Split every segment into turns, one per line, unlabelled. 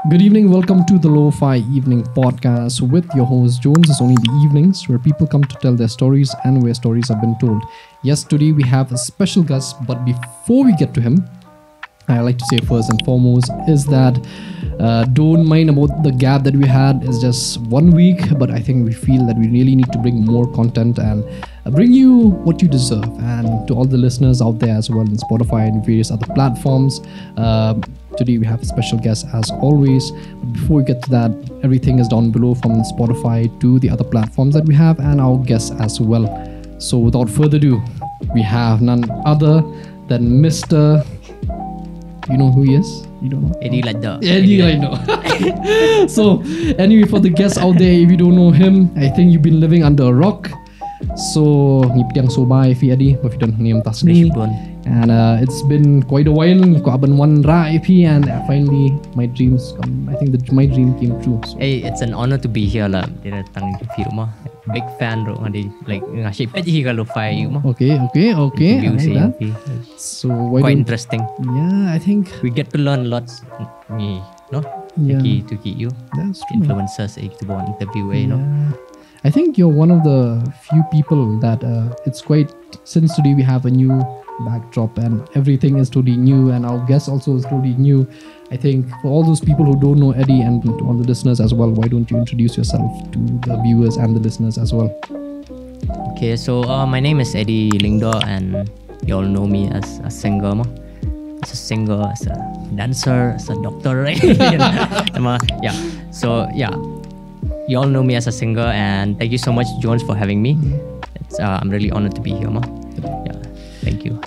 Good evening. Welcome to the Lo-Fi Evening Podcast with your host Jones. It's only the evenings where people come to tell their stories and where stories have been told. Yes, today we have a special guest, but before we get to him, I like to say first and foremost is that don't mind about the gap that we had. It's just 1 week, but I think we feel that we really need to bring more content and bring you what you deserve. And to all the listeners out there as well in Spotify and various other platforms, today we have a special guest as always. But before we get to that, everything is down below from Spotify to the other platforms that we have and our guests as well. So without further ado, we have none other than Mr. You know who he is? You don't know?
Eddie Ladda.
Eddie Ladda. So anyway, for the guests out there, if you don't know him, I think you've been living under a rock. So ngiptiang sobai fi Eddie, but you don't name tasni. And it's been quite a while. Ko aban one ra IP, and finally my dreams come. I think my dream came true. So.
Hey, it's an honor to be here lah. Dia datang di rumah. Big fan ro ngadi like ngasih peti kalau Lo-Fi rumah.
Okay. I like that. So
quite interesting.
Yeah, I think
we get to learn lots. Ni, no?
Yeah.
To you.
That's true.
Influencers to buat interview no.
I think you're one of the few people that it's quite since today we have a new backdrop and everything is totally new and our guest also is totally new. I think for all those people who don't know Eddie and to all the listeners as well, why don't you introduce yourself to the viewers and the listeners as well?
Okay, so my name is Eddie Lingdo and you all know me as a singer, as a singer, as a dancer, as a doctor, right? Yeah. So yeah, you all know me as a singer and thank you so much, Jones, for having me. I'm really honored to be here, Yeah. Thank you.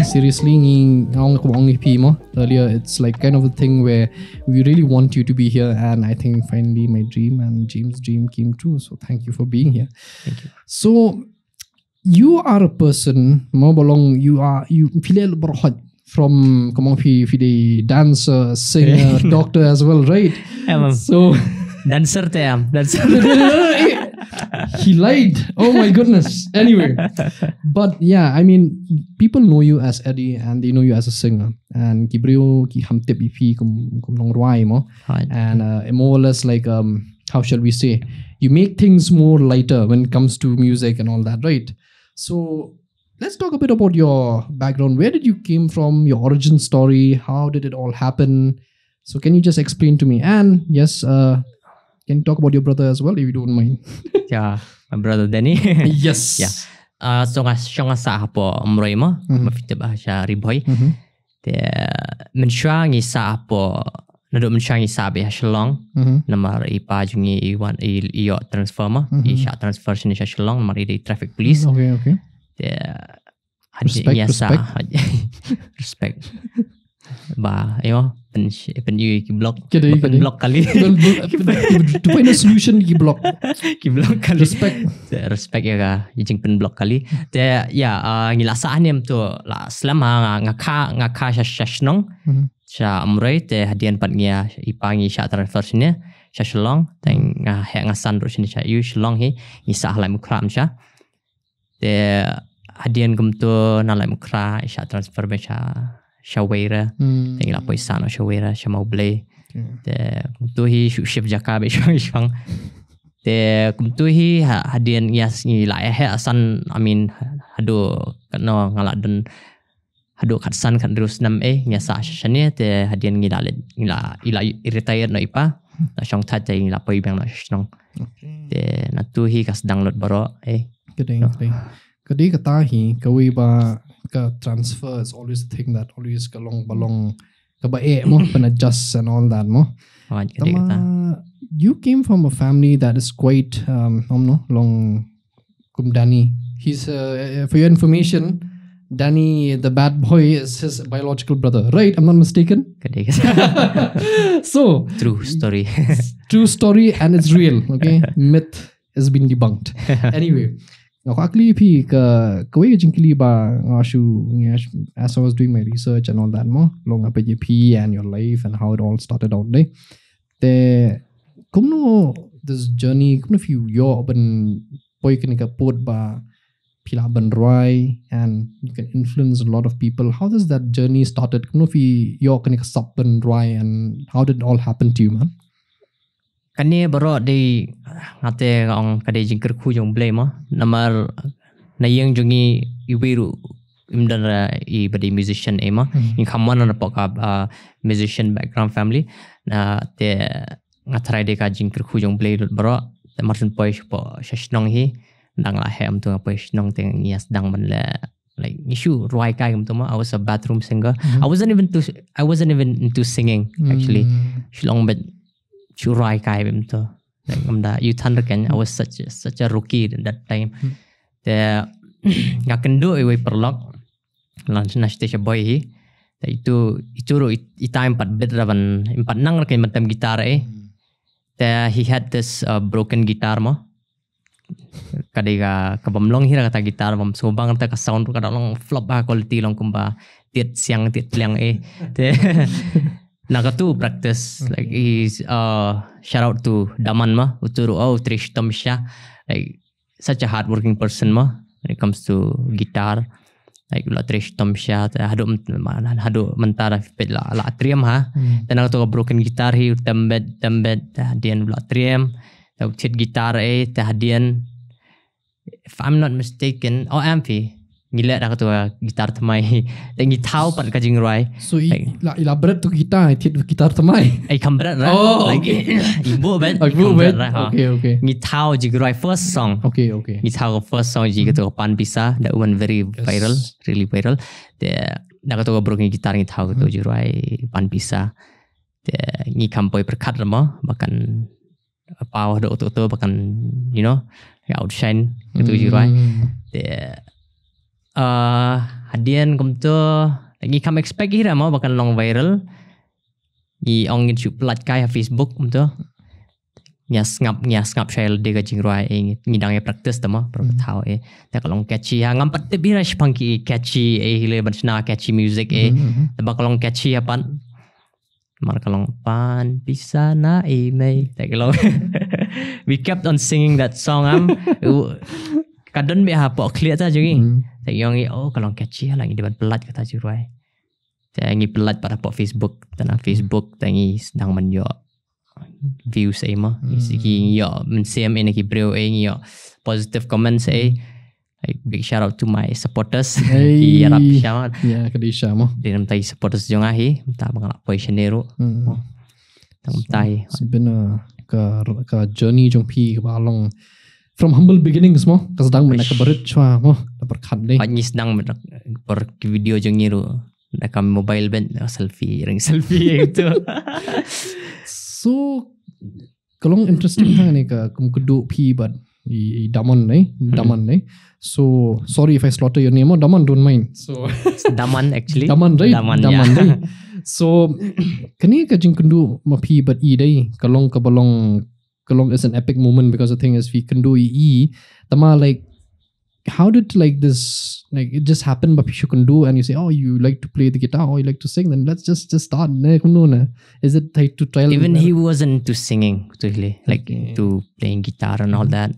Seriously, earlier it's like kind of a thing where we really want you to be here, and I think finally my dream and James' dream came true. So thank you for being here.
Thank you.
So you are a person, you feel from the dancer, singer, doctor as well, right? So
dancer.
He lied. Oh my goodness. Anyway, but yeah, I mean, people know you as Eddie and they know you as a singer. And Kibrio ki hamte BP kum nong ruai mo. And more or less like how shall we say? You make things more lighter when it comes to music and all that, right? So let's talk a bit about your background. Where did you came from? Your origin story? How did it all happen? So can you just explain to me? And yes, can you talk about your brother as well, if you don't mind?
Yeah, my brother Danny.
Yes.
Yeah. So siya nga sa po umroy mo, mafite ba siya riboy. Men siya ngi sa po nado men siya ngi sabi ha Shillong. Namar ipa jungi iwan iyo transformer, i siya transfer siya Shillong namar i traffic police.
Okay.
Respect. Ba, ayo pen block kali.
To find a solution ki block
kali. Respect ya ga jing pen block kali. Te ya ngilasaan yam tu la selama ngaka sya sya amrei te hadian pat ngia ipangi sya transfer sini sya Shillong teng ngasan ro sini sya yu Shillong hi ngisa halai mukram sya. Te hadian gum tu nalai mukra sya transfer be Shawera, tengok apa isan Shawera, Shamau Blay. Tu hi shift jaka be shang. Te tu hi hadian yas ni la asan hado kano ngalak dan hado katsan kan terus nam nyasa shane te hadian ngila retire no ipa. Na shang tat te ngila poi bang no shnong. Te na tu hi kas download baro
Kadai kata hi kawi ba ka transfer is always the thing that always kalong balong kabae mo adjust and all that mo. You came from a family that is quite long Danny. He's for your information, Danny the bad boy is his biological brother, right? I'm not mistaken. So
true
story and it's real. Okay, myth has been debunked. Anyway. Actually, as I was doing my research and all that, long up and your life and how it all started out there. This journey, if you open port ba pila ban roi and you can influence a lot of people. How does that journey started? Kano fi yo kani ka sap ban roi and how did it all happen to you, man?
Kani baro di ngate ang kadai jingker ku jong blame namar nayang jongi iwiru imdara I badi musician ema in kamana na poka musician background family na te ngatrai de ka jingker ku jong blame baro te marsun poi po shashnong hi dang la hem tu poi shnong te ngias dang man la like issue roi kai tu ma I was a bathroom singer. I wasn't even into singing actually. Shilong bet churai kai bim to like you kan I was such a rookie at that time. The ngakendo I perlok lunch na stage boy hi itu time pat bit raban empat nang kan matam gitar he had this broken guitar mo kadiga kabamlong hira kata gitar bam sobang ta ka sound ka long flop ba quality long kumba tiet siang tiet liang te Nakatu practice like he's shout out to Daman ma uturu Trish Tomsha, like such a hardworking person ma when it comes to guitar, like la Trish Tomsha hadu mentara pit la triam ha then to broken guitar hi tembed hadian la triam tau tit guitar hadian if I'm not mistaken amphi Gila dah kata gitar temai. Dan gitau pat kajing roi.
So elaborate tu gitar temai.
Kamberat lah.
Oh,
okay. Ibu bet.
Ibu bet. Okay.
Gitau jig roi first song.
Okay.
Gitau first song jig tu pan bisa. That one very viral, really viral. Dah kata broken gitar gitau tu jig roi pan bisa. Ni kampoi perkat lama bahkan power do tu bahkan you know outshine tu jig roi. Hadian kumto lagi kam expect hira mau bakal long viral ni ong YouTube pelat kai Facebook kumto nya ngap share de ga jingroi ni dang e practice tama pro thao ta kalong catchy ha ngam pat bira shpanki catchy hile bansna catchy music ta bakalong catchy apan mar kalong pan bisa na mai ta kalong we kept on singing that song kadon be ha po clear ta jungi tak yang kalau catchy lah ngi depan pelat kata jurai tak ngi pelat pada po Facebook tanah Facebook tangi sedang menyo views ma siki yo men same ini ki bro ngi yo positive comments like big shout out to my supporters ki arab syama
ya kadi syama
dinam tai supporters jong ahi ta bangala positionero tang tai
sebenarnya ka journey jong pi ka balong from humble beginnings mo kasadang man nakabarit chwa mo dapat deh
panyis dang per video jeng niru nakam mobile band selfie itu
so kalong interesting hang ni ka kumkudu pi but Daman ni so sorry if I slaughter your name Daman don't mind so
Daman actually
Daman right so kani ka jing kundu ma pi but dai kalong is an epic moment because the thing is we can do tama like how did like this like it just happened but you can do and you say you like to play the guitar or you like to sing then let's just start is it like to trial
even he wasn't to singing really like to playing guitar and all that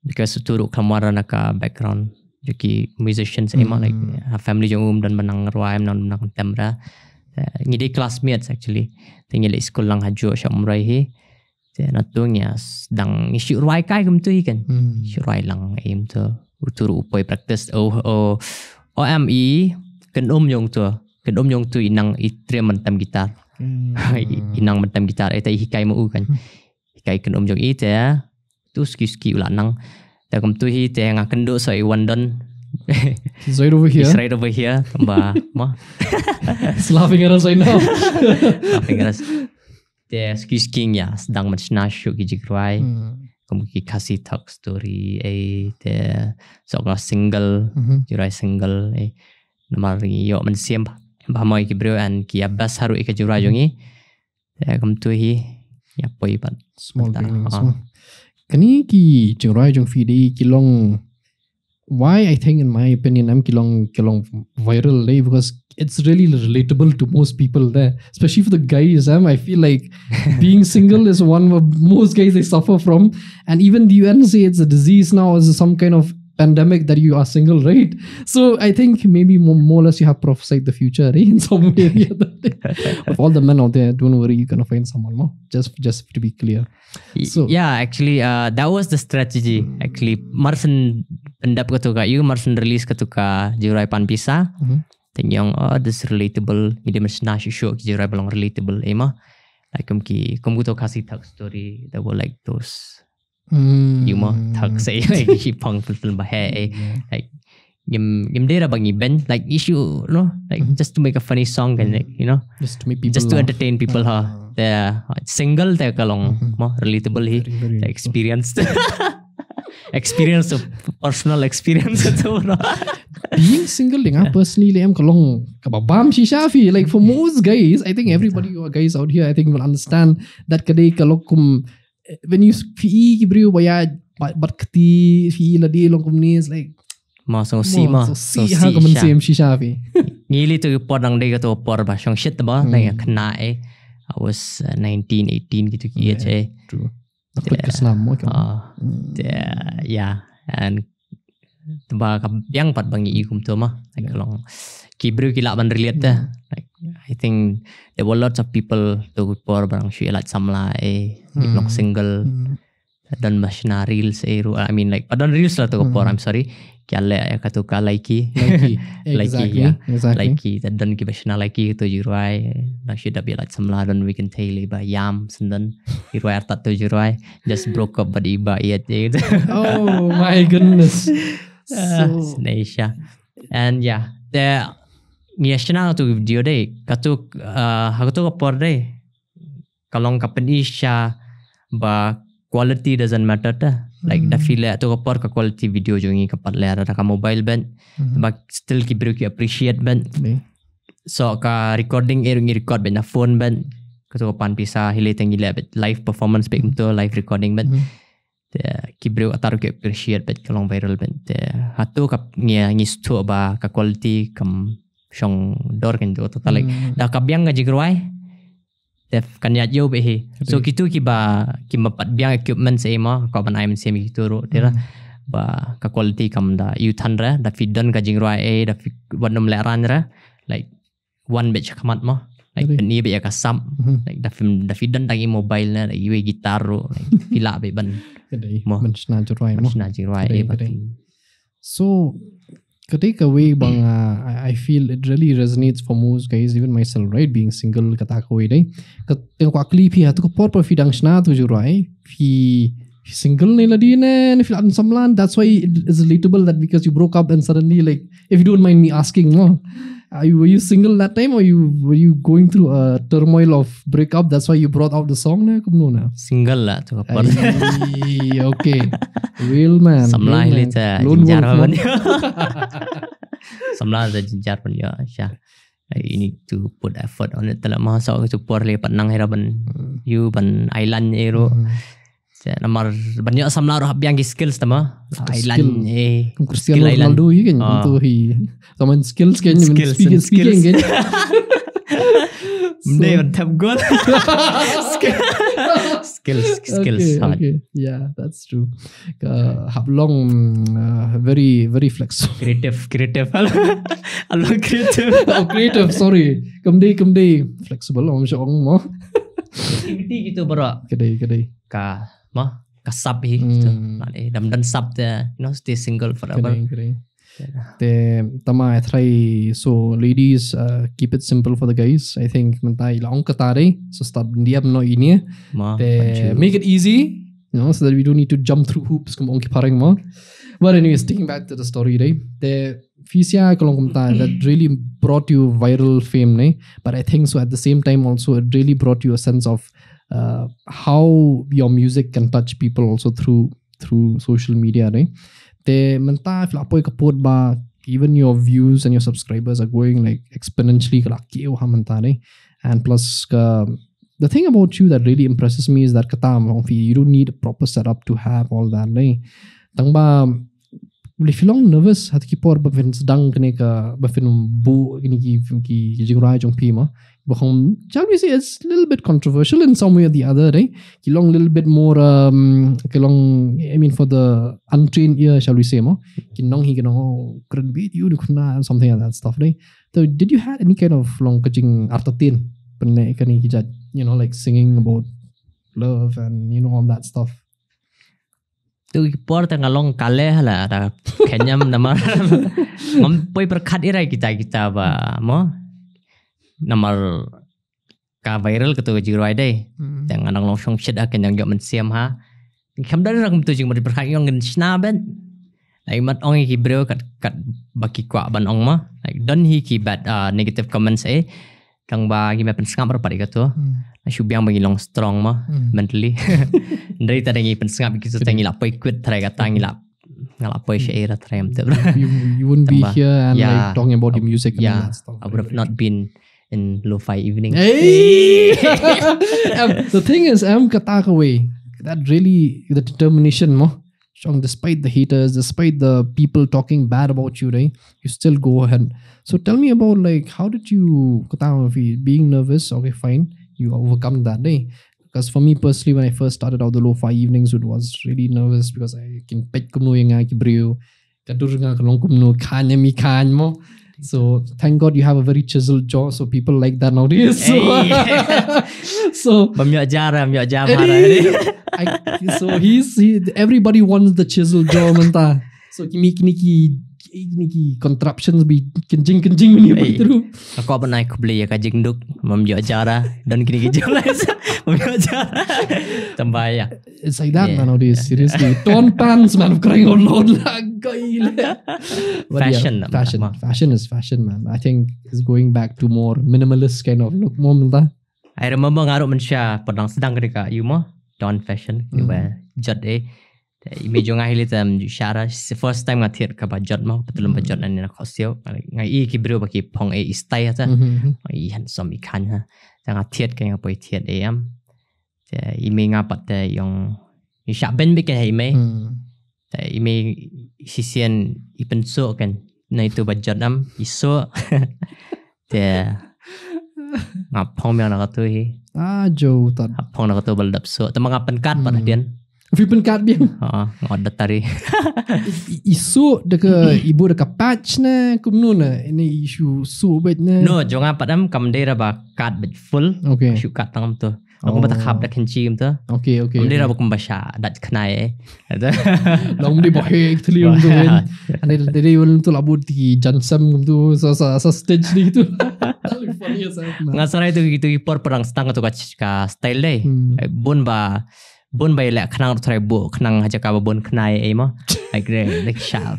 because turu kamara naka background jadi musicians like a family jong dan menang ruai menang temra ngide classmates actually tinggal school lang hajo sya umrai hi natungnya dang isu ruai kai kumtu ikan isu ruai lang aim tu uturu upoi practice OME kenom yong tu inang itre mentam gitar inang mentam gitar eta hikai mu kan hikai kenom yong ite tu ski ulanang ta kumtu hi te ngakendo so iwandon
he's right over here
tambah ma
laughing at us right now
laughing at us the ski ya sedang mencina show gijigrai kemudian kasih talk story the soal single jurai single nomor yo mensiam bahmoi ki bro and ki abbas haru ke jurai jongi kemudian ya poi pat
small beginnings kani ki jurai jong fidi kilong why I think in my opinion I'm kilong viral because it's really relatable to most people there, especially for the guys. I feel like being single is one of most guys they suffer from, and even the UN say it's a disease now, is some kind of pandemic that you are single, right? So I think maybe more or less you have prophesied the future, right? In some way or the other. Of all the men out there, don't worry, you're gonna find someone more. Just to be clear. So
yeah, actually, that was the strategy. Actually, Marsen pendap ko tu ka, you Marsen release ko tu ka Jirai Pan Pisa. Think yang this relatable, media mersna show Jirai belong relatable, ema. Like kum to kasi thak story. There were like those. You mo thak say like he pang film bahe like game data bang event like issue like just to make a funny song and like
just to make people
just to entertain people the single te kalong mo relatable he the experience experience of personal experience
being single personally I'm kalong kababam si Shafi like for most guys I think everybody who are guys out here I think will understand that kadai kalokum when you fi brio baya barkati fi ladi long company is like
so ha
kaman same shisha fi
ngili to por dang dei ka to por ba song shit ba like khna I was 19 18 gitu ki
true takut kesnam mo
yeah and ba yang pat bangi ikum to ma like long ki brio ki la ban relate like I think there were lots of people to por barang shi like samla long single dan mashna reels I mean like padan reels la to por I'm sorry kya ka to ka like
exactly
dan ki mashna like to jirai na shi da be like samla dan we can tell ba yam sandan jirai artat to jirai just broke up but iba yet
oh my goodness
Snaisha and yeah there Niashna tu video deh, katu kapor deh. Kalong company sha ba quality doesn't matter ta. Like da feel tu kapor ka quality video jongi kapat le ada ka mobile band, but still kibru ki appreciate band. So ka recording record band na phone band. Katu kapan pisa hile tengi le live performance band tu live recording band. Kibru ataru ki appreciate band kalong viral band. Hatu kap ngistu ba ka quality kam Shong dor kan tu like dah kabyang ngaji gerwai def kan ya jauh behe so gitu ki pat biang equipment sema ko ban I'm same gitu ro dera ba ka quality kam da you than ra da fidon ka jingrai da wanum leran ra like one batch kamat mo like ni be ka sam like da fidon tangi mobile na iwe gitar ro like pila be ban
mo sna
jingrai
so take away bang I feel it really resonates for most guys even myself right being single kata ko dai kateng ko clip hi hatu ko por fidang shna tu jurai fi single ne ladi ne fil an samlan that's why it is relatable that because you broke up and suddenly like if you don't mind me asking were you single that time or were you going through a turmoil of breakup that's why you brought out the song na kumno na
single la tu por
okay real man
samla hilita jinjar man samla da jinjar pun ya sha you need to put effort on it tala ma so to por le panang heraban you ban island ero namar banyak samla ro habyang skills tama island
Cristiano Ronaldo hi kan tu hi kaman skills kan speaking kan
Mde tap goal skills
okay yeah that's true have long very very flexible
creative hello
creative sorry come day flexible om syong mo
activity gitu bro
kedai
ka sub hi gitu dan sub stay single forever
te tama I try so ladies keep it simple for the guys I think mentai long katare so start dia no ini te make it easy so that we don't need to jump through hoops come on parang mo but anyway sticking back to the story right the Fisia kalong kumta that really brought you viral fame but I think so at the same time also it really brought you a sense of how your music can touch people also through social media te menta flapoy kapod ba even your views and your subscribers are going like exponentially kalaki ha menta and plus the thing about you that really impresses me is that katam you don't need a proper setup to have all that tangba if you long nervous hat ki por ba fin sedang kene ka ba fin bu ini ki jingrai jong pi ma Shall we say it's a little bit controversial in some way or the other, right? Kilong little bit more kilong, I mean, for the untrained ear, shall we say more? Kilong he couldn't beat you, something like that stuff, right? So did you have any kind of long kaching artatin? Like singing about love and all that stuff.
Tu porta ngalong kale lah ada kenyam namar poi perkat irai kita ba mo namar ka viral ketu jirai dai tang anang long song shit akan yang yok men siam ha kam dari rak tu jing mari perkat yang ngin sna ben like mat ong ki bro kat baki kwa ban ong ma like don hi ki bad negative comments kang ba gi pen sngap rapat ikatu syubiang bagi long strong ma mentally dari tadi ngi pen sngap gitu tangi la poi quit try kata ngi la ngala poi share try am
you wouldn't be here and like talking about the music and that stuff.
I would have not been in lo-fi evening.
Hey! The thing is kata way that really the determination mo despite the haters, despite the people talking bad about you, right? You still go ahead. So tell me about like how did you being nervous? Okay, fine, you overcome that day. Because for me personally, when I first started out the lo-fi evenings, it was really nervous because I can pet kumno yang ki brio, kadur nga kalong kumno kanya mi kan mo. So thank God you have a very chiseled jaw, so people like that nowadays. So so everybody wants the chiseled jaw manta. So kini contraptions be kenjing when you put through.
Aku apa naik beli ya kajing duk memjok jara dan kini jelas memjok jara tambah ya.
It's like that nowadays. Seriously, torn pants, man, crying out loud.
Fashion,
fashion is fashion, man. I think it's going back to more minimalist kind of look.
I remember ngaruh manusia pedang sedang ketika you mo don fashion jod image nga hilit shara first time nga thiet ka ba jod mo patulum ba jod na khosio ngai ki bro ba ki phong style ta i handsome i khan ha nga thiet ka nga poi thiet am ime nga pat yung sha ben be ka ime ime sisian ipen so kan na itu ba jod am iso nga phong me na ka tu hi
jo tat
phong na ka tu bal dap so ta mga penkat pa dian
Vipen kat biang.
Ngodat tari.
Isu deka ibu deka patch na kumno na ini isu su bet na.
No, jonga padam kamdera ba kat bet full.
Okay.
Isu kat tangam tu. Aku bata khap dak kenci tu.
Okay.
Kamdera ba kumbasha dat knai.
Long di bahek telium tu kan. Ane dari ulun tu labut di jansam tu sa stage ni tu. Funny as hell.
Ngasara itu gitu ipor perang stang tu ka style deh. Bun bay lek khnang try bo khnang haja ka bun khnai mo like sha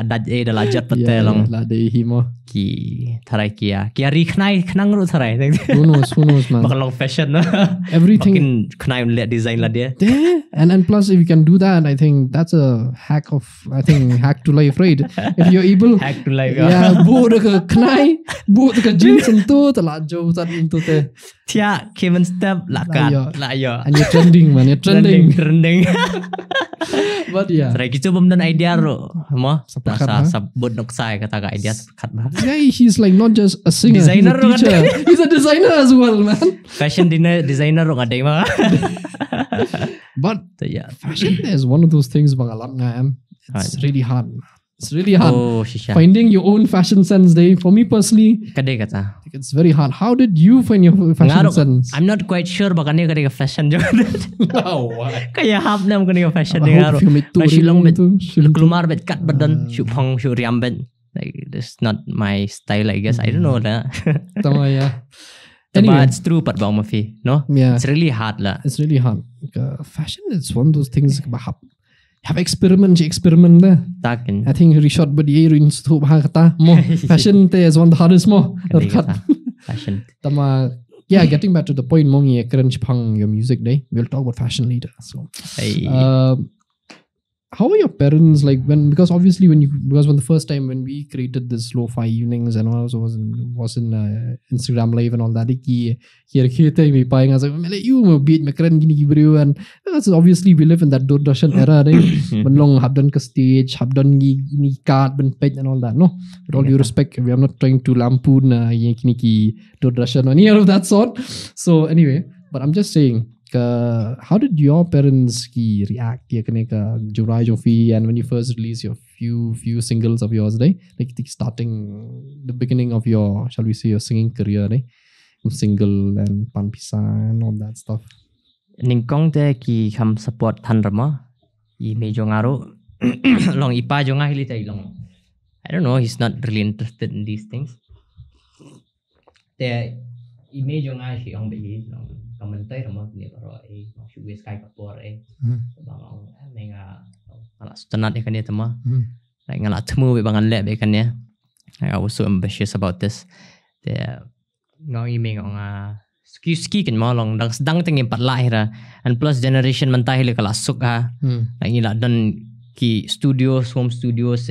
dat dala jat patelong
la de hi mo
ki tharai kia ri khnai khnang ru tharai
who knows man
bakalong fashion
everything
khnai let design la dia
and plus if you can do that, I think that's a hack to life, right? If you're able
hack to life
bo de khnai bo de jeans tu tala jo tat into te
Tia Kevin Step lakat la yo
and you're trending man, you're trending but
Serai gitu bom dan idea ro mo sabut nok sai kata ka idea kat ba
he's like not just a singer,
designer
he's a designer as well, man.
Fashion designer ro ngadai ma
but fashion is one of those things bang alam nga it's really hard. It's really hard finding your own fashion sense day. For me personally, it's very hard. How did you find your fashion sense?
I'm not quite sure bakanya kadang fashion jo. Kaya hap nam kadang fashion
ni ngaro.
Silong bet kelumar bet kat badan syupong syuriam bet. Like that's not my style, I guess. I don't know lah. Anyway, it's true pat bang mafi, no?
Yeah.
It's really hard lah.
It's really hard. Fashion is one of those things have experiment na. I think reshot but ye rin stu kata mo fashion te is one of the hardest mo.
Fashion.
Getting back to the point mo ye crunch pang your music day. We'll talk about fashion later. So how are your parents like because obviously when the first time when we created this lo-fi evenings and also was in Instagram live and all that kita may buying as like you beat my keren gini bro and that's obviously we live in that Doordarshan era right when long have done stage have done gini card ben page and all that no with all due respect we are not trying to lampoon gini ki Doordarshan or any of that sort so anyway but I'm just saying how did your parents react Jurai Jofi and when you first released your few singles of yours like starting the beginning of your shall we say your singing career single and Pan Pisa and all that stuff
Ningkong te ki ham support than rama I mejo ngaro long ipa jo nga hili tay long I don't know he's not really interested in these things te I mejo nga si ong bi long komentar rama ni baro si wis kai kapor bang ong menga ala stanat e kanya tama like ngala tmu be bangan le be kanya I was so ambitious about this te ngong I mengo nga ski kan mo long dang tengin pat lahira and plus generation man tayo kala suk ha like ila don ki studios home studios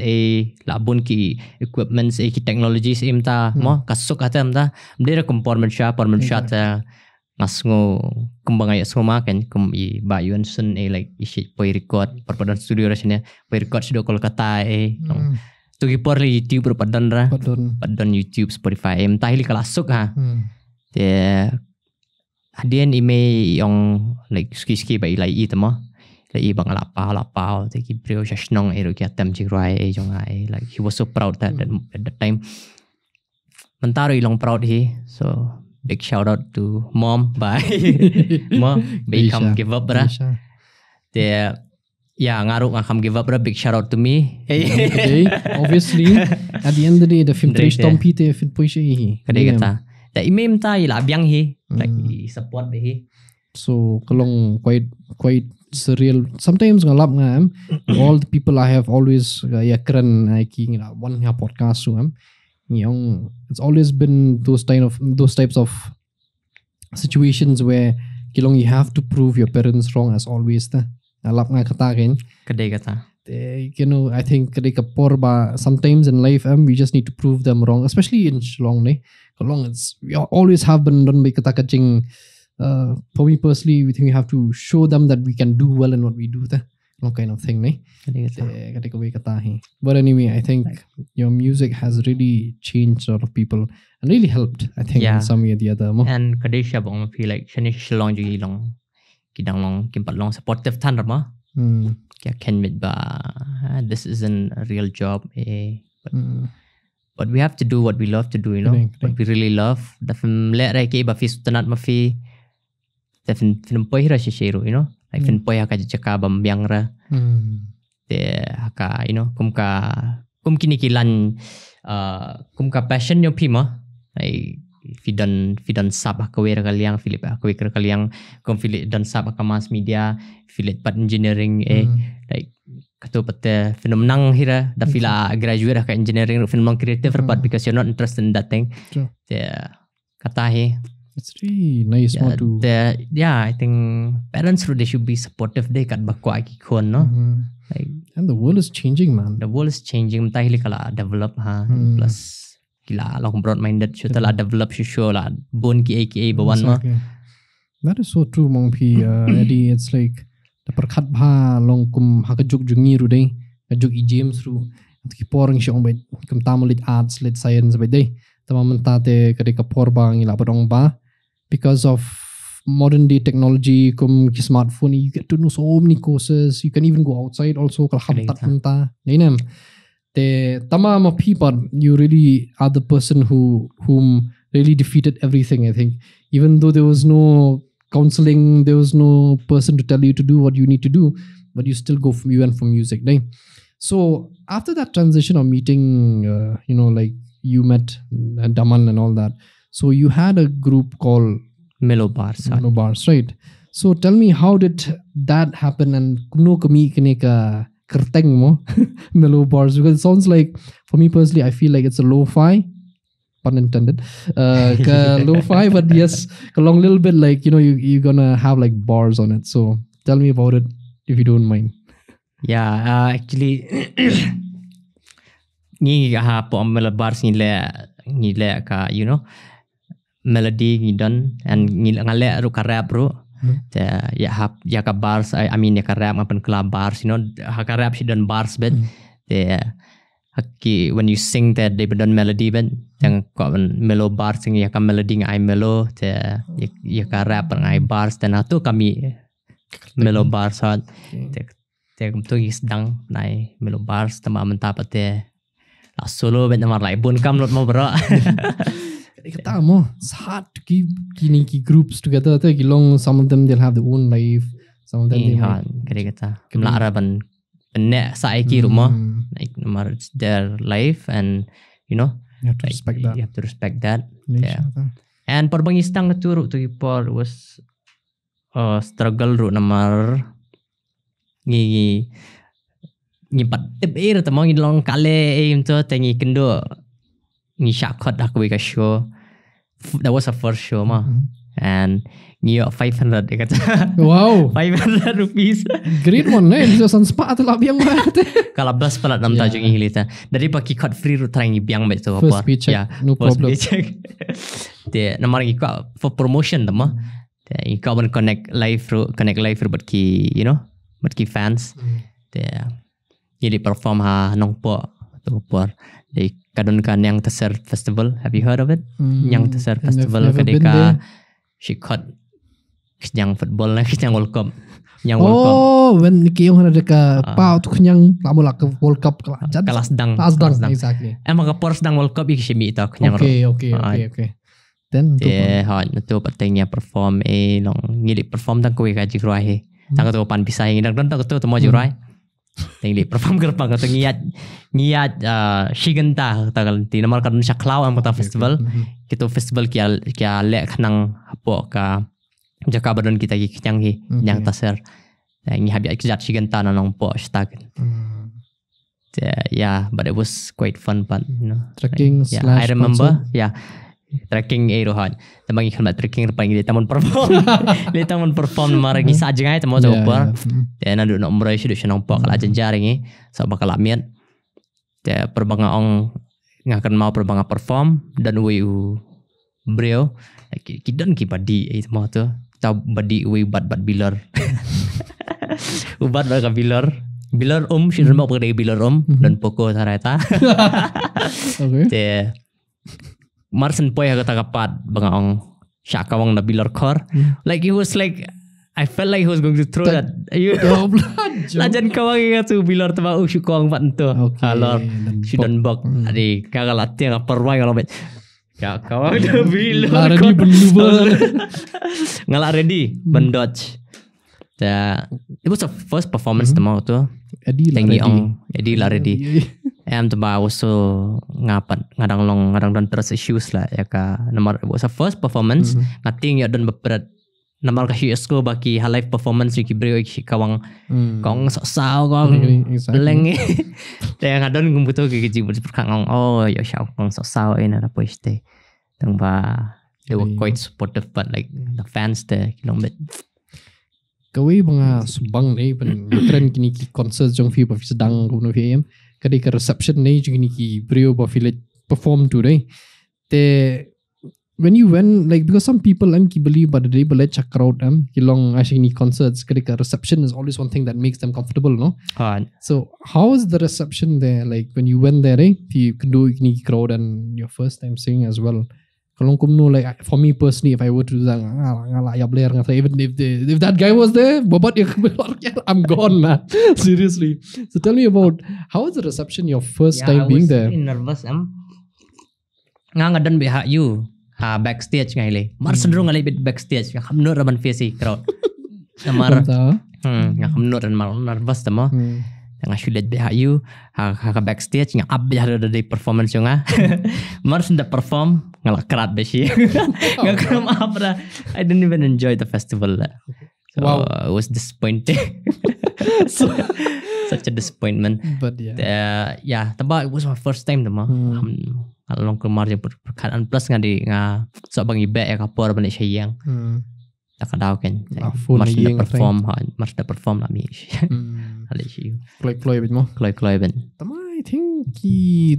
labon ki equipments ki technologies imta mo kasuk atam ta bdera comportment shot ngasngo kumbang ay smo makan kum I bayuan sun like isi poi record perpadan studio rasanya poi record sudah Kolkata tu ki por YouTube perpadan ra padon YouTube Spotify imta hili kala suk ha te hadian ime yang like ski ba ilai itama like ibang lapao te ki brio jashnong ero ki atam jirai jong ai like he was so proud that at that time mentaro ilong proud he so big shout out to mom bye mom become give up bra te yeah ngaru ngakam give up bra big shout out to me
okay obviously at the end of the day the film trash tom pite fit poise hi
kadai kata da imem ta ila biang hi like support be hi
so kalong quite surreal sometimes ngalap ngam all the people I have always keren ki one podcast so it's always been those types of situations where you have to prove your parents wrong as always ngalap nga kata ken
kadai kata
I think kadai kapor ba sometimes in life we just need to prove them wrong especially in Shillong we always have been done by kata kaching for me personally we think we have to show them that we can do well in what we do kind of thing but anyway I think your music has really changed a lot of people and really helped I think in some way or the other
and kadai siya bong feel like shani Shillong jugi long kidang long kimpat long supportive than rama kya ken mit ba this isn't a real job but we have to do what we love to do what we really love the film le ra ke ba fi sutanat ma fi the film poi ra shiro like film poi ka jaka bambyang ra te haka kum kini kilan kum ka passion yo pima like fidan sab ka wer kaliang Philip ka wer kaliang kum Philip dan sab ka mass media Philip pat engineering like kato pate film nang hira da fila graduate ka engineering film creative but because you're not interested in that thing kata he
it's really nice to
I think parents they should be supportive they kat bakwa ki khon like
and the world is changing man
the world is changing tahili kala develop plus kila long broad minded should tala develop show la bon ki aka bawan ma
that is so true mong pi Eddie it's like the perkhat bha long kum hakajuk jungi ru dei ajuk I James ru ki porang siong ba kum tamalit arts lit science ba dei tamamanta te kade ka por bang ila bodong ba because of modern day technology kum ki smartphone you get to know so many courses you can even go outside also kal hamtat manta neinem te tamam of people you really are the person whom really defeated everything I think even though there was no counseling there was no person to tell you to do what you need to do but you still you went for music right? So after that transition of meeting like you met Daman and all that so you had a group called
Mellow Bars
right so tell me how did that happen and kuno kami kene ka kerteng mo Mellow Bars because it sounds like for me personally I feel like it's a lo-fi pun intended lo-fi but yes a long little bit like you're gonna have like bars on it so tell me about it if you don't mind
Yeah, actually ni po mela bars ni le ka you know melody ni don and ni ngale ru ka rap ru ya ka bars I mean ya ka rap mapan club bars you know ha ka rap si don bars bet haki when you sing that they don melody ben yang ko melo bars sing ya ka melody ngai melo ya ka rap ngai bars dan tu kami melo bars hat te kum tu sedang nai melo bars tama mentap te solo ben namar lai bun kam lot mo bro
kata mo it's hard to keep ki groups together ta long some of them they'll have their own life some of them they might
kata mlara ban ne sai ki rumo like namar it's their life and you know
you have to respect that
you have to respect that yeah and por bangistang turu to por was struggle ru namar ni pat tebir ta mong long kale im to tangi kendo ni shakot aku ka show that was a first show ma and ni 500 kata
wow
500 rupees
great one ne itu san spa atau biang banget
kalau bus pala nam tajung hilita dari paki cut free ru trangi biang bet to
first paycheck no problem
te namar ki for promotion tama te ka ban connect live ru but ki you know but ki fans te jadi perform ha nongpo to por de kadon kan yang Teser festival have you heard of it yang Teser festival kedeka she cut yang football lah yang World Cup yang World Cup
when kiyong ada ka pau tu kenyang lamula ke World Cup
kelas dang
exactly
emang ke por dang World Cup iki mi ta kenyang
okay then
tu pentingnya perform long ngili perform tang kowe ka jigrai tang tu pan pisai ngidang don tu mo jigrai Tingli perform kerpang atau ngiat shigenta tagal ti namar kadun syaklau am kata festival kita festival kia lek nang hapo ka jaka badon kita ki kyang hi yang Teser ngi habi kijat shigenta nang po stak yeah but it was quite fun but you know
trekking
yeah I remember trekking rohan tamang ikhat trekking paling dia tamun perform mara gi sajengai tamo super dan adu nak merai syu senang pak kala jenjaring sa bakal amiat te perbanga ong ngakan mau perbanga perform dan we brio kidon ki badi tamo tu ta badi we bat bilar ubat ba bilar syu mau pakai bilar dan poko sarata te Marsen poy kata kapat bangang syakawang na bilar kor like he was like I felt like he was going to throw that lajan kawang tu bilar tu bau syukong pat tu alor sidon bak adi kagalat yang perwai kalau bet ya kawang tu bilar
ready beluber
ngalak ready bendoj it was a first performance temu tu Eddie lah ready am teba also ngadang don terus issues lah ya ka nomor was a first performance ngating ya don beberat nomor ka hisko baki live performance ki brio ki kawang kong sao kong leng te ngadon kumbuto ki ji berkang ya syau kong sao ina na poiste tang ba they were quite supportive but like the fans there kilomet
kawai mga subang ni pen trend kini ki concert jong fi pa sedang kuno VM kadi ka reception ni jing ni ki brio ba feel perform today te when you went like because some people ki believe but they believe check crowd ki long actually ni concerts kadi ka reception is always one thing that makes them comfortable no so how is the reception there like when you went there if you can do ni crowd and your first time singing as well kalau kumno like for me personally if I were to do that ngala ya blair ngata even if that guy was there bobat I'm gone man seriously so tell me about how was the reception your first time being there
I was nervous ngadan BHU backstage ngai mar sendrung ngai bit backstage khamno raban face crowd namar khamno ran mar nervous tama nga shulet BHU ha backstage nga ab ya ada di performance nga mar senda perform ngala krat besi nga kram abra I didn't even enjoy the festival so it was disappointing such a disappointment
but
taba it was my first time tama along kemar je perkataan plus nga di nga so bang ibe ya kapor ban syang takadaw ken mar senda perform la mi Halik siu.
Kloy bit mo.
Kloy ben.
Tama, I think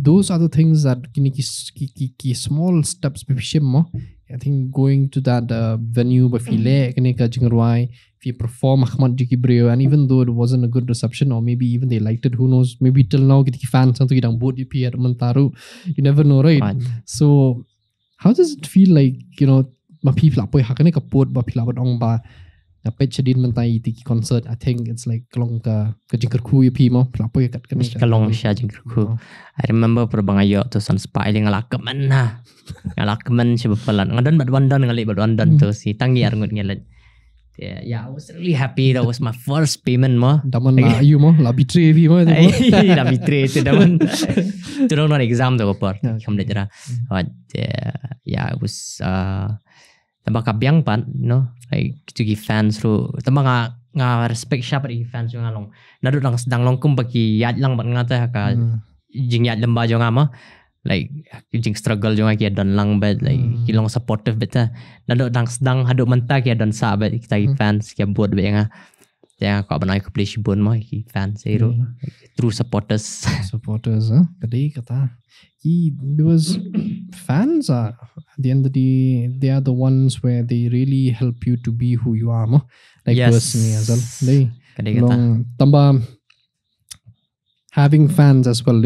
those are the things that ki small steps bishim mo. I think going to that venue bafile kini ka jingruai if you perform Ahmad Jiki Breo, and even though it wasn't a good reception or maybe even they liked it, who knows, maybe till now ki fans santu idang boat ipi at Mantaru, you never know, right? So how does it feel like, ma people apoy hakane ka pot ba pila ba ong ba na page din mantai ti concert? I think it's like kalong ka jingker ku ipi mo pila apoy kat kan
kalong siya jingker ku. I remember perbangayo to san spailing alakaman na. Alakaman siya bapalan. Ngadan badwandan ngali badwandan to si tangi arngut ngelat. Yeah, I was really happy. That was my first payment mo.
Daman na ayu mo, la betray vi mo.
La betray tu daman. Tu dong non exam tu kopar. Kam lejera. Yeah, it was tambah kabyang pan, like to give fans through. Tambah nga respect siya pari fans yung along. Nadut lang sedang longkum bagi yat lang bat ngata ka jing yat lembah jo ngama. Like jing struggle jo ngaki don lang bet like kilong supportive beta. Nadut lang sedang haduk mentah ki don sa bet kita fans ki buat bet nga. Yang kau banai ku play shibun mo ki fans zero true supporters.
Kadai kata because fans are at the end of the day they are the ones where they really help you to be who you are mo. Like personally as well.
Kadai kata.
Tamba having fans as well.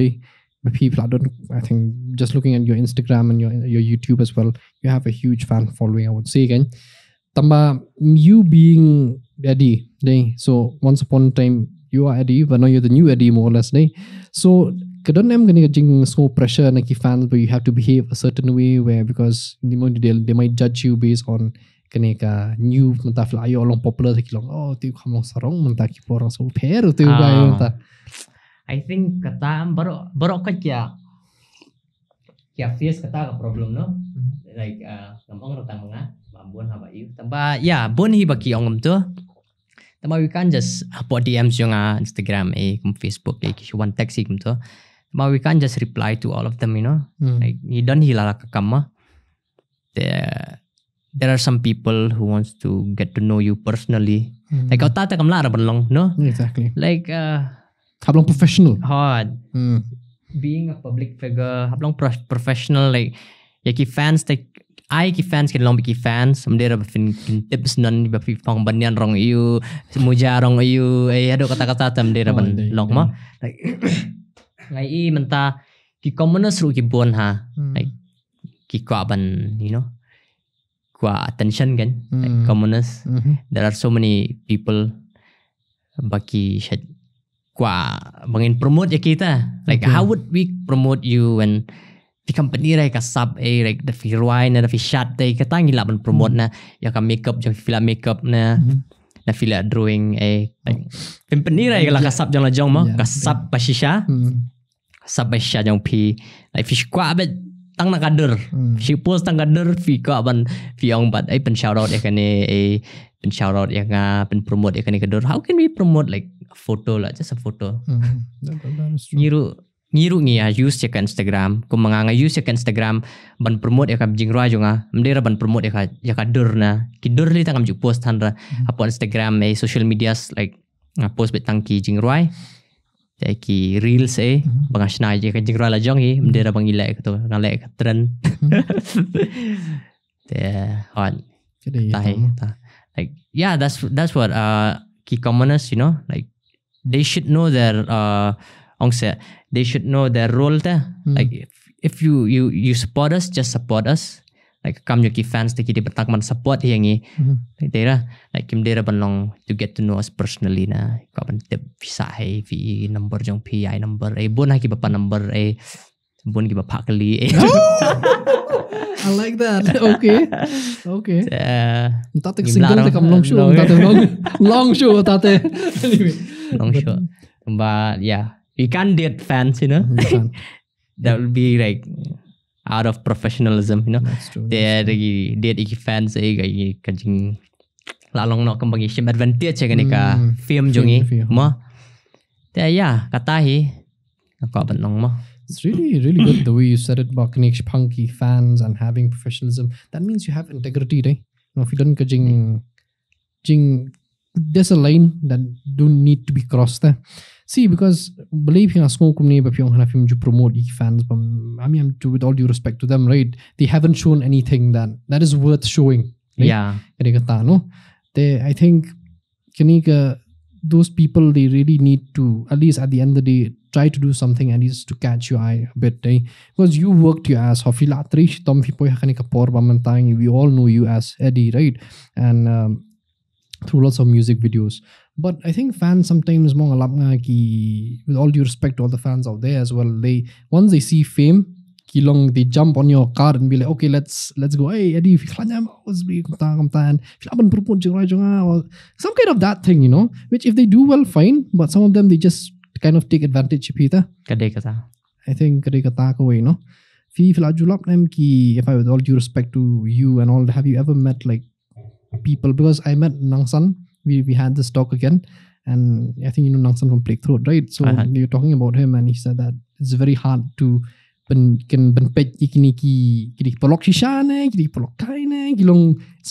But people, I think just looking at your Instagram and your YouTube as well, you have a huge fan following, I would say again. Tamba, you being Eddie, so once upon a time, you are Eddie, but now you're the new Eddie more or less. So, kadang am gonna get so pressure na ki fans, but you have to behave a certain way where because they might judge you based on ka new mentah ayo long popular kilong tu kamong sarong mentah ki porang so pair tu guy mentah.
I think kata baru kaya face kata ka problem no like gampang rotang mga bon how about you tamba bon hi baki ongam tu tamba we can just upload DMs yung Instagram kum Facebook ki one text kum tu tamba we can just reply to all of them like you don't hilala ka kama there are some people who wants to get to know you personally like kau tata kam lara banlong no
exactly
like
hablong professional
hard being a public figure hablong professional like ki fans like ki fans kan long ki fans mendera fin tips nan ba fi pang banyan rong you muja rong you ado kata-kata tam dera ban long ma like ngai menta ki commoners ru ki bon ha like ki kwa ban kwa attention kan like commoners there are so many people baki kwa bangin promote ya kita like how would we promote you when the company rai ka sub like the firwine na the shot day kata ngila ban promote na ya ka makeup jang fila makeup na fila drawing like company rai ka sub jang la jang mo ka sub pa shisha sub pa shisha jang pi like fish kwa bet tang na kader she post tang kader fi ka ban fi ong bat pen shout out ya kan pen shout out ya nga pen promote ya kan kader how can we promote like a photo lah just a photo ngiru ngia use ya kan Instagram ko manganga use ya kan Instagram ban promote ya ka jingrwa jonga mdera ban promote ya ka dur na ki dur li tangam ju post handra apa Instagram social medias like post betang ki jingrwa ki reels bangashna je ka jingrwa la jong mdera bangila ka to ngale ka trend hot like that's what key commoners like they should know their they should know their role there. Like if you support us, just support us. Like kam ki fans te ki betak man support yangi like dera like kim dera banlong to get to know us personally na ka ban tip visa vi number jong PI number bon ha ki bapa number bon ki bapa kali
I like that. Okay. Tate single te kam long show. Tate long show tate. Anyway.
Long show. But yeah, you can't date fans, that will be like out of professionalism,
That's true.
They date fans kajing lalong no kembang isim advantage ka film jongi mo. Yeah, katahi ako banong mo.
It's really, really good the way you said it about connection punky fans and having professionalism. That means you have integrity, right? If you don't jing there's a line that don't need to be crossed there. See, because believe yung asmo kumni ba yung hanap yung promote fans, but I mean, with all due respect to them, right? They haven't shown anything that is worth showing. Right?
Yeah.
I think those people, they really need to, at least at the end of the day, try to do something at least to catch your eye a bit, eh? Because you worked your ass off. We all know you as Eddie, right? And through lots of music videos. But I think fans sometimes, with all due respect to all the fans out there as well, once they see fame, they jump on your car and be like, okay, let's go. Hey, Eddie, or some kind of that thing, which if they do well, fine. But some of them, they just kind of take advantage of it. I think if I with all due respect to you and all, have you ever met like people? Because I met Nangsan. We had this talk again, and I think Nangsan from Plague Throat, right? So you're talking about him, and he said that it's very hard to it's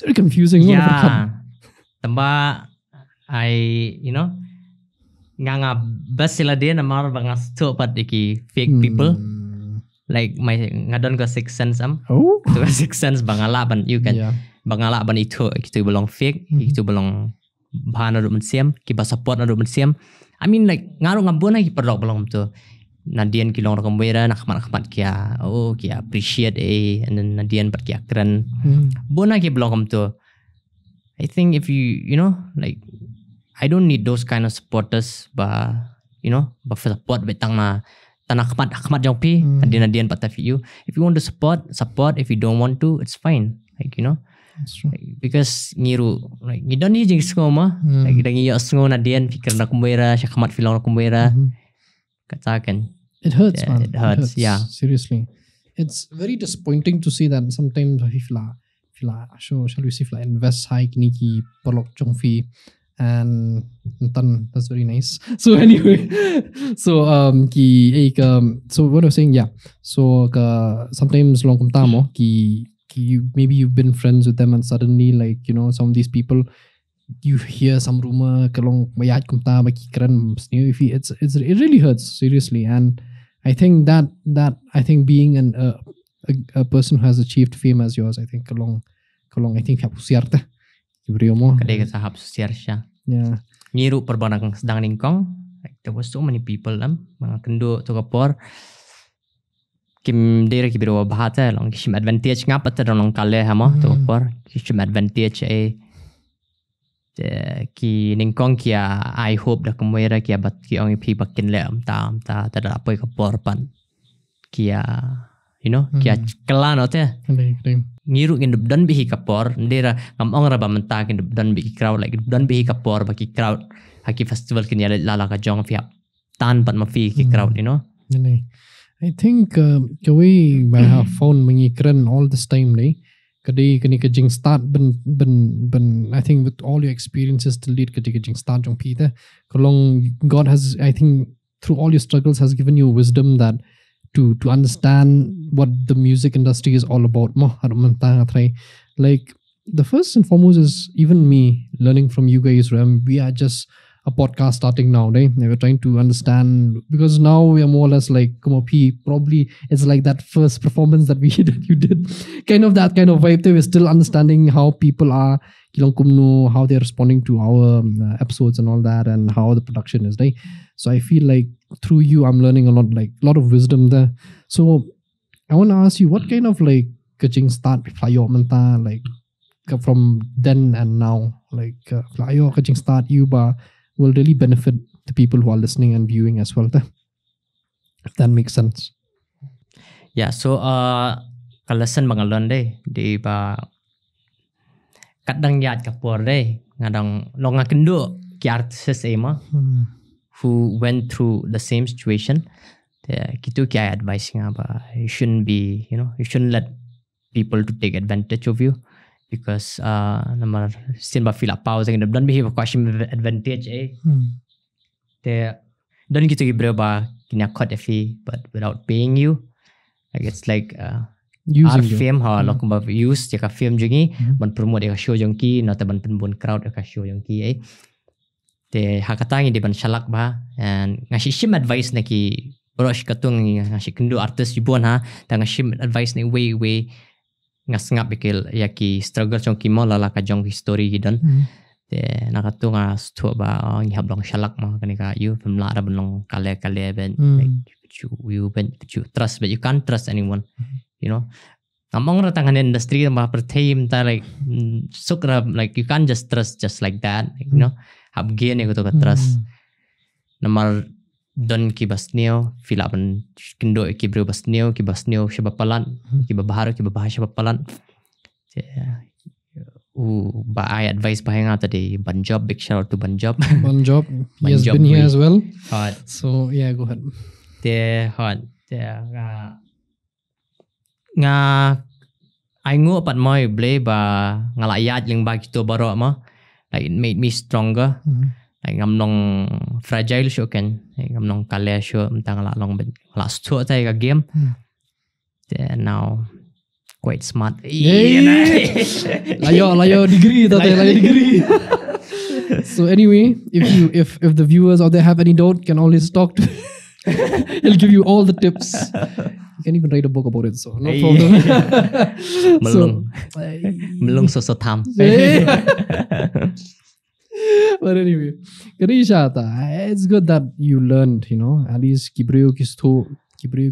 very confusing.
Yeah. Tamba nga best sila din na mga mga stopat iki fake people. Like my ngadon ko 6 cents
Oh.
To 6 cents bangalaban you can bangalaban itu belong fake, itu belong bahan na duman siyam, kiba support na duman siyam. I mean like ngaro nga bona ipadok belong to. Nadian kilong rakamwera nakmat kia kia appreciate and then nadian pat kia keren bona ki belong to. I think if you like I don't need those kind of supporters ba ba support betang na tanah khmat jong pi nadian pat you. If you want to support, if you don't want to, it's fine, like
That's true.
Like, because ngiru like ngidon ni jing skoma like dangi yo sngo nadian fikir na kumwera sya khmat filong na kumwera.
It hurts, man.
It hurts, yeah.
Seriously. It's very disappointing to see that sometimes if shall we say invest high kiniki polok chong fee and that's very nice. So anyway, so so what I was saying, so sometimes long tamo maybe you've been friends with them and suddenly like some of these people, you hear some rumor kalong mayat kumta baki keren it really hurts, seriously. And I think that being a person who has achieved fame as yours, I think kalong I think hapusiarte ibrio mo
kadai ka hap susiar siya. Ngiru perbanang sedang ningkong, like there was so many people mga kendo to kapor kim dere kibiro bahata long kishim advantage nga pat long kale hamo to kapor kishim advantage ki ningkong kia I hope da kumwera kia bat ki ongi pi bakin le ta tada apoy kapor pan kia kia kelano te ngiru kin dan bihi kapor ndera ngamong ra ba menta kin dan bihi crowd like dan bihi kapor baki crowd haki festival kin ya lala ka jong fia tan pan ma fi ki crowd
I think kawi I have found mangi kren all this time kadai kani ka jing start ben I think with all your experiences to lead kadai ka jing start jong pi te kalong God has, I think through all your struggles, has given you wisdom that to understand what the music industry is all about. Like the first and foremost is even me learning from you guys. We are just a podcast starting now, right? We're trying to understand, because now we are more or less like probably it's like that first performance that you did, kind of that kind of vibe there. We're still understanding how people are, how they're responding to our episodes and all that, and how the production is, right? So I feel like through you, I'm learning a lot of wisdom there. So I want to ask you, what kind of like kajing start like from then and now, like kajing start you ba will really benefit the people who are listening and viewing as well. If that makes sense.
Yeah, so kalasan mga londe di ba kadang yat kapor ngadang longa kendo ki artists who went through the same situation. Kitu kaya advice nga ba, you shouldn't be, you shouldn't let people to take advantage of you, because namar sin ba feel pause and don't behave question advantage don't get to give ba kinya cut fee but without paying you, like it's like using fame ha lo kumba use ka film jungi ban promote ka show jong ki na taban penbun crowd ka show jong ki Te hakatangi di ban shalak ba and ngashi shim advice na ki brush katung ngashi kendo artist yubon ha ta ngashi advice ni way ngasngap bikil yaki struggle chong ki mo lala ka jong history hidon te nakatung sto ba ngi hablong shalak ma kanika you from la ra blong kale ben like you trust but you can't trust anyone you know among ra tangan industry ma per team ta like sukra like you can't just trust just like that you know hab gain ko to trust namar don ki basneo filaban kendo ki bro basneo shabapalan ki babaharo ki babah shabapalan ba I advice pa nga tadi Banjob, big shout out to Banjob.
Banjob, he has been here as well.
Hot.
So yeah, go ahead.
Hot. Nga I ngo pat moy ble ba ngalayat ling ba kito baro mo. Like it made me stronger. Like ngamnong fragile show ken, ngamnong kale show mtang la long ben la sto tay ka game. Now quite smart.
Layo degree layo degree. So anyway, if the viewers out there have any doubt, can always talk to he'll give you all the tips. You can even write a book about it, so no problem.
Melung so tham.
But anyway, Garisha, it's good that you learned, you know, at least Kibriyo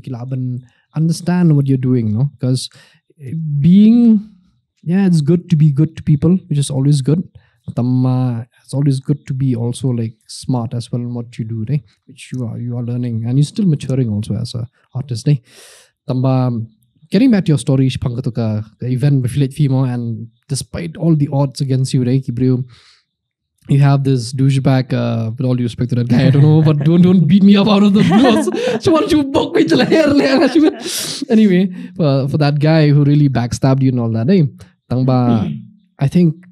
Kilaban understand what you're doing, no? Because it's good to be good to people, which is always good. It's always good to be also like smart as well in what you do, right? Which you are learning, and you're still maturing also as a artist, right? Getting back to your story, the event with Fimo, and despite all the odds against you, right, Kibriyo, you have this douchebag, with all due respect to that guy, I don't know, but don't beat me up out of the blue. Anyway, for that guy who really backstabbed you and all that, I think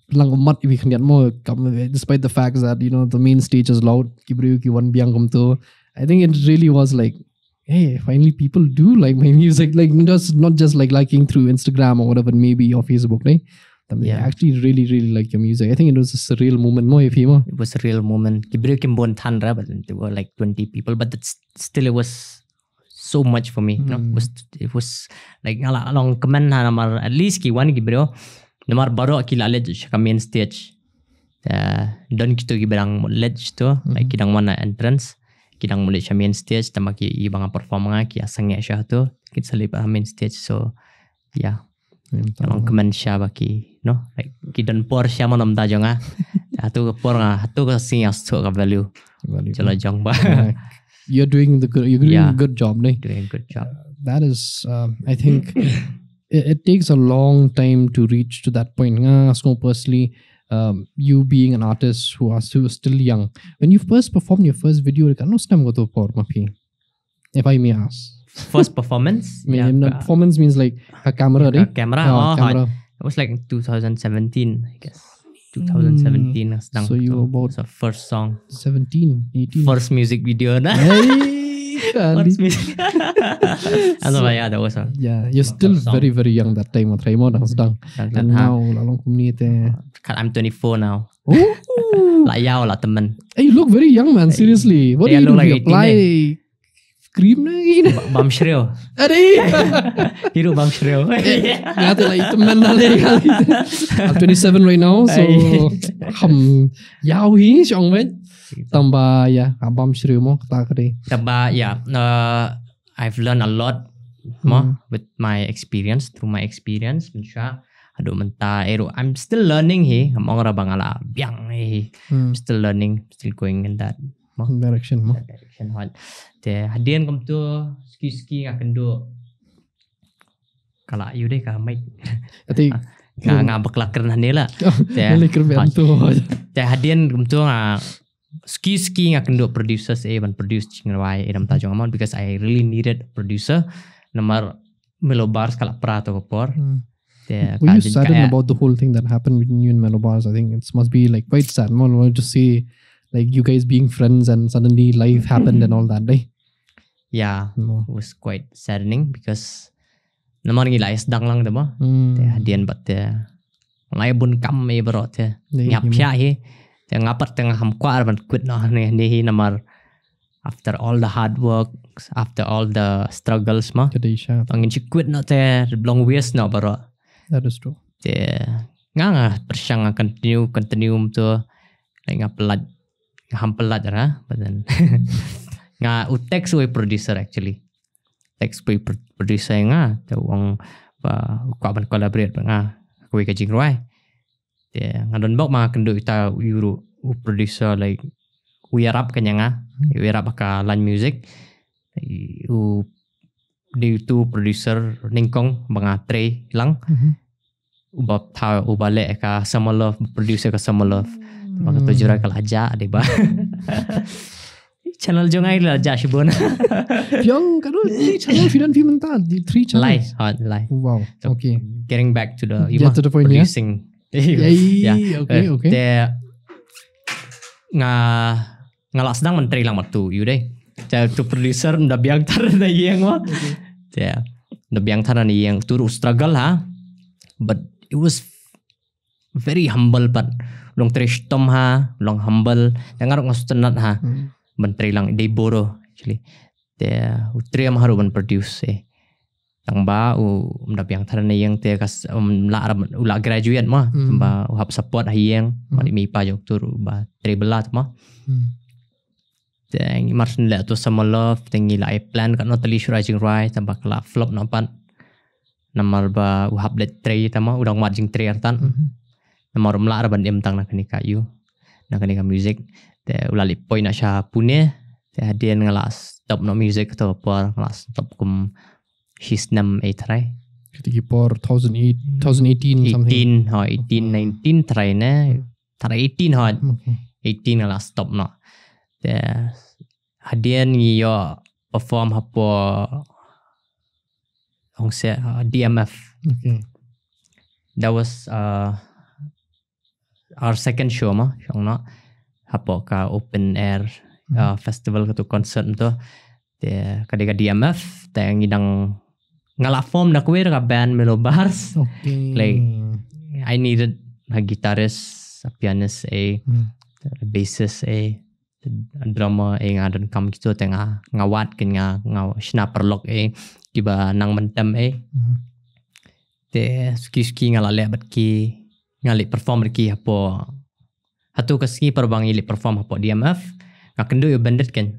despite the fact that, you know, the main stage is loud, I think it really was like, hey, finally people do like my music, like not just like liking through Instagram or whatever, maybe, or Facebook, right? They actually really, really like your music. I think it was a surreal moment.
It was a real moment. Kibriyo Kimbon Thanra, but there were like 20 people. But still, it was so much for me. You know? It was like along comment namar at least ki one Kibriyo namar baro ki lalej ka main stage. Don kito gibrang ledge to like kidang mana entrance kidang mulai sa main stage tama ki ibang perform nga ki asang siya to kit sa main stage. So yeah. Along comment siya baki no like kidan por siya mo namda jonga hatu por nga hatu ka siya sto ka value chala jong ba.
You're doing a good job, right?
Doing a good job.
That is I think it takes a long time to reach to that point. Personally, you being an artist who is still young, when you first performed your first video, if I may ask.
First performance?
Performance means like a camera, right?
Camera. It was like 2017, I guess. 2017.
So you were about...
So first song.
17, 18.
First music video na. First music. That was a...
Yeah, you're still very, very young that time. And now,
I'm 24 now.
Oh!
Temen.
Hey, you look very young, man. Seriously. What do you do? You apply... cream na yun.
Bam Shrio. Hero Bam Shrio.
I'm 27 right now, so yaw hi siya man. Tamba Bam Shrio mo katakari.
I've learned a lot more with my experience, through my experience. I'm still learning he. I'm still learning, still going in that
direction.
Hadian kom tu ski akan do kala you deh ka mic
ati
nga baklaker nila hadian kom tu ski akan do producers ban produce chingwai edam tajong amount because I really needed a producer namar Melo Bars kala prato ko por
were you saddened about the whole thing that happened between you and Melo Bars? I think it must be like quite sad. We'll just say like you guys being friends and suddenly life happened and all that, right?
Yeah, it was quite saddening because naman gila isdang lang diba? Hadian bat malay bun kam may barot ngap siya ngapat tengah hamkwar ban quit no ni namar after all the hard work, after all the struggles ma.
Kadisha.
Angin si quit no te long waste no baro.
That is true.
Te nga persyang continue to like ngapelat hampelat ra but then nga text we producer actually. Text we producer nga te wong ba ko ban collaborate ba nga ko ka jing roi. Te ngadon bok ma kendu ita euro producer like we rap kanya nga we rap ka line music u di tu producer ningkong banga tre lang ubap tha ubale ka Summer Love producer ka Summer Love maka tu jura kal aja de ba channel jongai la ja shibona
Yang kanu channel fidan fi menta di 3 channels.
Lie.
Wow.
So,
Okay.
Getting back to the
Get to the point, yeah?
producing.
Yeah. Okay.
There nga sedang menteri lang matu you deh. Tu producer nda biang tar na yang wa. Yeah. Nda biang tar na yang turu struggle ha. But it was very humble but long trish tom ha, long humble. Dengar ngastenat ha. Menteri lang day boro actually. There utriam haru ban produce tang ba nda biang tar na yang te kas la graduate ma. Ba hap support hayang ma mi pa jok turu ba trebelat ma. Teng marsin le to Summer Love tengi la plan kat no tali shurajing rai tambah kala flop nampan namar ba uhap let tray tama udang marjing tray artan namar mla ban em tang na kani kayu na kani ka music te ulali point na sha pune te hadian ngalas top no music to por ngalas top kum his nam e try
Ketika por 2018 something.
18 19 try na try 18 hot 18 ngalas top no te hadian yo perform hapo ong se DMF.
Okay.
That was our second show ma syong no hapo ka open air festival ka tu concert to te kadika DMF te ngidang ngala form na kuwer ka band Melo Bars.
Okay.
Like I needed a guitarist, a pianist, a bassist, a drummer nga don kam gitu te nga ngawat ken nga snapper lock kiba nang mentem te ski ngala le bat ki ngali perform ki hapo hatu ka ski perbang ili perform hapo DMF nga kendo yo bandit ken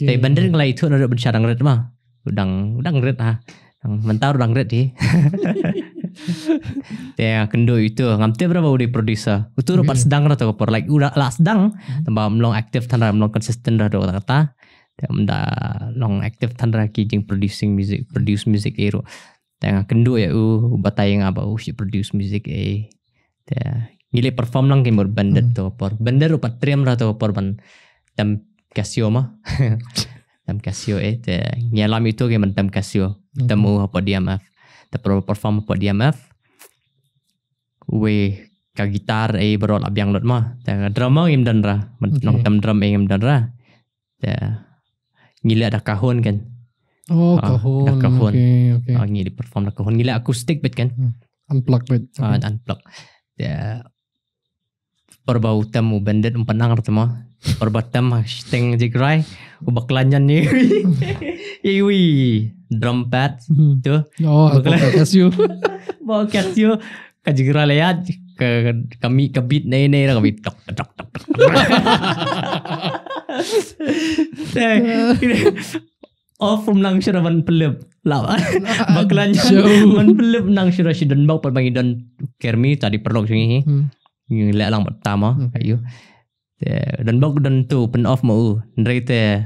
te bandit ngalai itu na ben syarang red mah udang red ha mentar udang red te kendo itu ngamte berapa udah producer utur pas sedang ra to por like udah la sedang tambah long active tanra long consistent ra do kata te mda long active tanra ki jing produce music ero te kendo ya batai nga ba si produce music te ngile perform lang kimur bandit to por bandit upat triam ra to por ban tam Casio ma tam Casio te nyalam itu ke tam Casio temu apa DMF te perform apa DMF we ka gitar berol abyang lot ma te drama im dan ra nong tam drum im dan ra te ngile ada kahon kan kahon okay ngile perform da kahon ngile akustik bet kan
unplug bet
unplug te perbau temu bandit empanang ratma perbatam steng jigrai ubaklanyan ni iwi drum pad tu
Casio
bawa Casio kajigra lihat kami beat nei kami tok off nang syaraban pelep lawan baklanyan man pelep nang syarasidon bau perbangidon kermi tadi perlok sini yung lang pertama kayu dan bau dan tu pen off mau nrite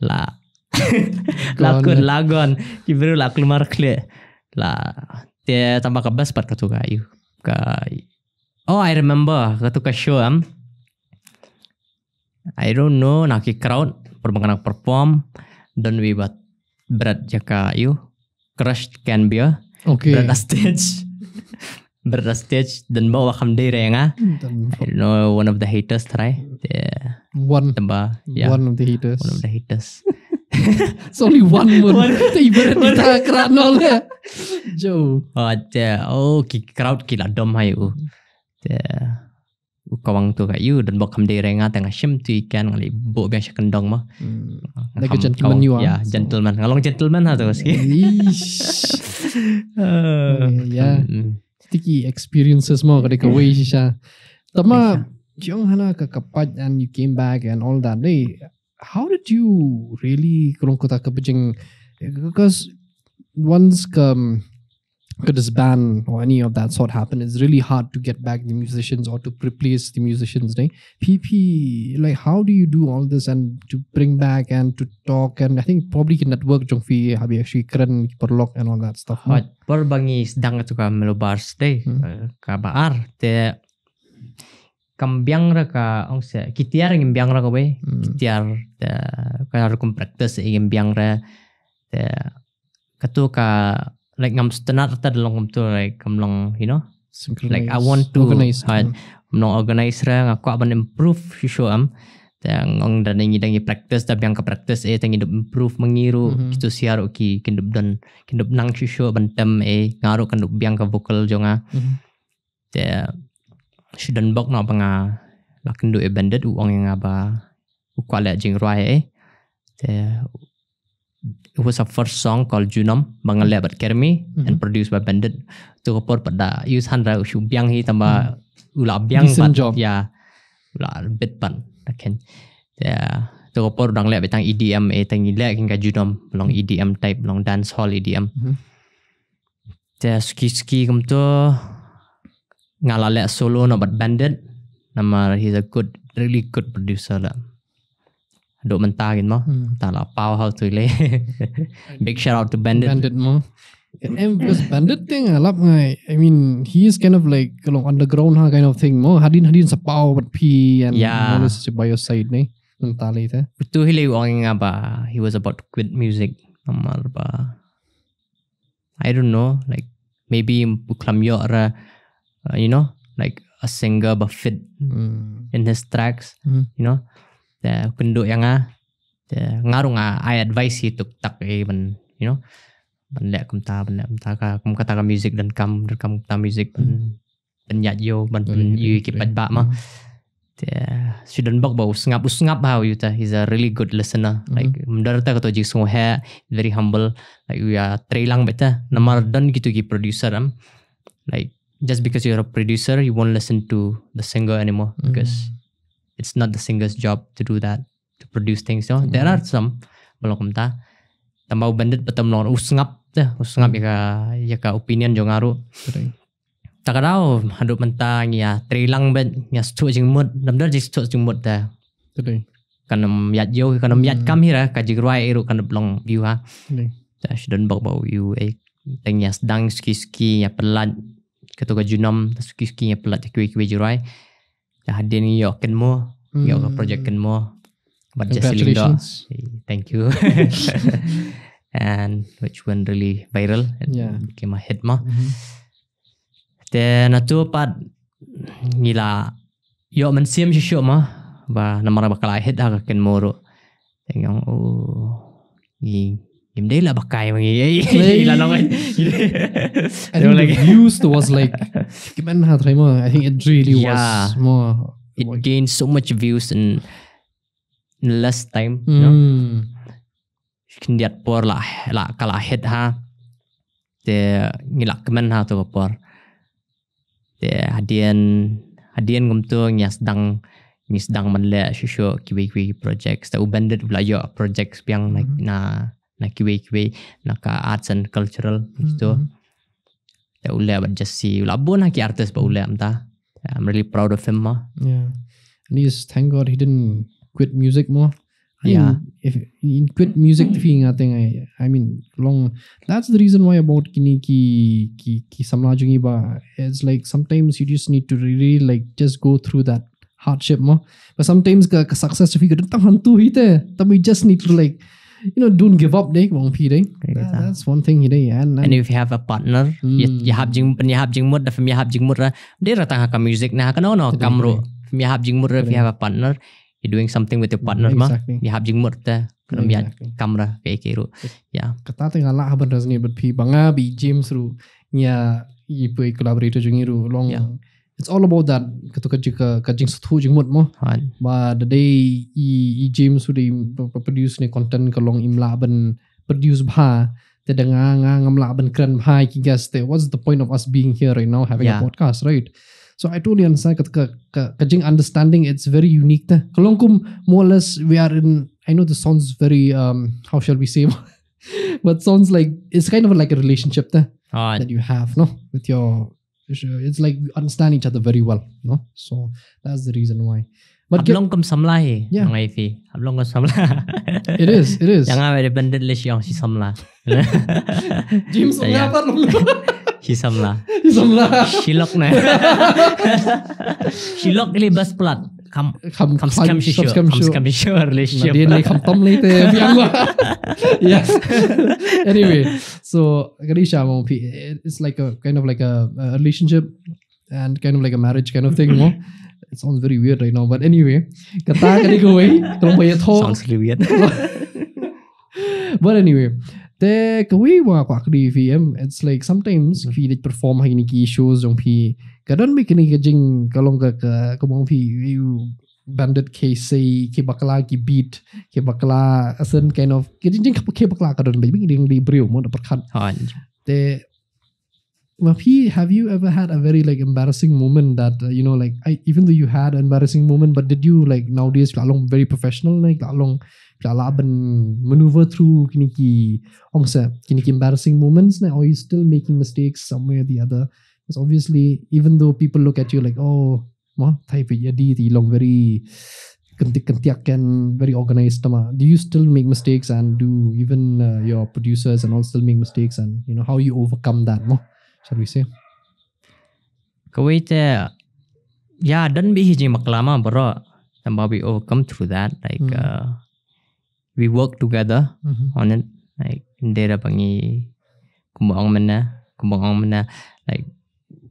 la lakon lagon kiberu la keluar kle la te tambah ke bas pat katu kayu I remember katu ka show I don't know naki crowd perbangan perform dan we berat jaka crush can be berat stage dan bawa kam dire nga I don't know one of the haters try
one
tambah
one of the haters it's only one word ibarat kita kranol ya Joe
ki crowd kila dom hayu kawang tu kat you dan bok kam de renga tengah shim tu ikan ngali bo biang sya kendong mah.
Like a gentleman you are.
Ya, gentleman. Ngalong gentleman ha tu sikit.
Yeah. Sticky experiences mo kada ka way siya. Tama yung hana ka kapat and you came back and all that. How did you really kulong kota ka bajing, because once this ban or any of that sort happen, it's really hard to get back the musicians or to replace the musicians. PP, like how do you do all this and to bring back and to talk, and I think probably can network jong fi habi actually keren perlok and all that stuff.
Por bangi sedang tu ka melobars day ka baar te kambiang ra ka ong se kitiar ngimbiang ra ka we kitiar ka kum practice ngimbiang ra te katu ka like ngam stenat ta long tu like kamlong like I want to organize organize ra ngakwa ban improve show am tang dan ngi practice ta biang ka practice tang improve mengiru kitu siar ki kindup nang show bantem ngaru kandup biang ka vocal jonga te sudan bok na banga la kindu banded uang yang aba ukwala jing roi te it was a first song called Junam Bangalaya but Kermi and produced by Bandit. Tu kopor pada use handra ushu biang hi tamba ula biang pat ya ula bit pan kan ya tu kopor dang le betang EDM tang le hingga Junam long EDM type long dance hall EDM. Te ski kum tu ngalale solo no but Bandit nama he's a really good producer lah. Duk mentagin mo ta la powerhouse tu le big shout out to Bandit
mo and because Bandit thing I love I mean he is kind of like along underground kind of thing mo hadin sa power but P and all this by your side ne mentali te
betul hile wang ba he was about to quit music amal ba I don't know like maybe buklam yo ra like a singer but fit in his tracks the penduk yang ngarung I advise he tuk tak ban ban lek kum ta ka kum kata ka music dan kam ta music ban yat yo ban yu ki pat ba ma sudan bok bau ngap how you ta he's a really good listener like mendar ta kato ji so ha very humble like we are trailang beta namar dan gitu ki producer like just because you're a producer you won't listen to the singer anymore because it's not the singer's job to do that, to produce things. There are some belum ta. Tambah Bandit betam lor usngap ya ka opinion jong aru. Takadao hadup mentang ya trilang ben ya stu jing mud namdar jing stu jing mud ta. Kanam yat yo kanam yat kam hira ka jigruai eru kan belong view ha. Ta shouldn't bau you teng ya sedang ski ya pelat ketua Junam ski ya pelat ki jigruai. Hadir ni yo ken mo yo project ken mo but just
congratulations
thank you and which went really viral and became a hit mo then atu pat ngila yo man sim show mo ba namara bakal hit ha ken mo ro tengong ni imdei la bakai mangi ila long
I think the views was like gimana mo I think it really was more
it gained so much views in less time kindiat por la kala hit ha te ngilak kemen ha to por te hadian gum tu sedang manle shisho kiwi projects ta Bandit bla yo projects yang na kiwi na ka arts and cultural gitu ta ule but just see labon ha ki artist ba ule amta I'm really proud of him ma
and he's thank God he didn't quit music more. If he quit music I mean long that's the reason why about kini ki samlajungi ba it's like sometimes you just need to really like just go through that hardship mo but sometimes ka success fi datang hantu hite we just need to like don't give up that's one thing
and if you have a partner you have jing mud da fami have jing mud ra de ratang ka music na ka no kamro fami have jing mud ra if you have a partner you're doing something with your partner you have jing mud ta kanam ya kamera ke ru
kata tengah lah haban rasni but pi banga bi James ru nya ipu collaborator jungi ru long it's all about that ketika kajing satu jing mut mo but the day James sudah produce ni content kalong imla ban produce bha te dengar ngamla ban keren bha ki guess te what's the point of us being here right now having a podcast, right? So I totally understand ketika kajing understanding it's very unique te kalong kum more or less we are in, I know this sounds very how shall we say but sounds like it's kind of like a relationship te that you have no with your, it's like we understand each other very well, no? So that's the reason why. But
hablong kum samla ng IFE. Hablong kum samla.
It is.
Yang ada bandit les yang si samla.
James apa lu?
Si samla. Shilok na. Shilok ili bas plat. Kam scam sure relationship.
Dia ni kam tom ni te biang gua. Yes. Anyway, so Kadisha it's like a kind of like a relationship and kind of like a marriage kind of thing, no? It sounds very weird right now, but anyway, kata kadi ko
sounds really weird.
But anyway, the kawi wa kwa kadi VM, it's like sometimes khi they perform hai ni ki shows jong phi kadon mi kini kajing kalong ka kumong phi you bandit ke say ke bakla ki beat ke bakla asen kind of kajing ke bakla kadon bai ding di brio mo da perkhat the Mafi, have you ever had a very like embarrassing moment that you know, like even though you had an embarrassing moment, but did you like nowadays along very professional like along maneuver through kiniki embarrassing moments now, or are you still making mistakes somewhere or the other? Because obviously, even though people look at you like, oh, type yadi long very kentiak and very organized, do you still make mistakes, and do even your producers and all still make mistakes, and you know how you overcome that? Shall we say?
Kawite, yeah, don't be hijing maklama, bro. And we overcome through that. Like we work together on it. Like indera pangi kumbang mana like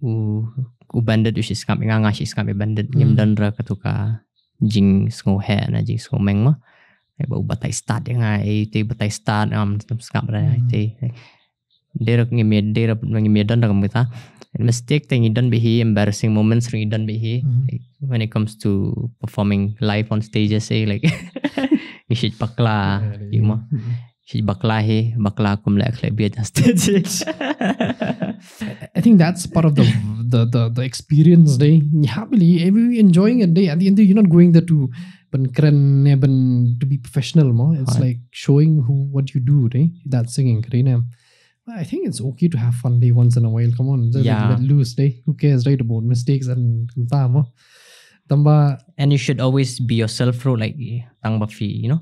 u bandit is coming nga is coming bandit ngim dandra katuka jing sko he na jing sko meng ma. Like ba batay start nga te batay start skap ra te. Derek ngimi dan rakam kita mistake thing done be embarrassing moments ring done be when it comes to performing live on stages, say like shit bakla mo shit bakla kum like be on stage.
I think that's part of the experience day. Happily enjoying a day at the end you're not going there to be professional mo. It's like showing what you do, right? That singing, right? I think it's okay to have fun day once in a while. Come on, let loose day. Who cares, right, about mistakes and tamba. And
you should always be yourself, bro. Like tangba fi, you know,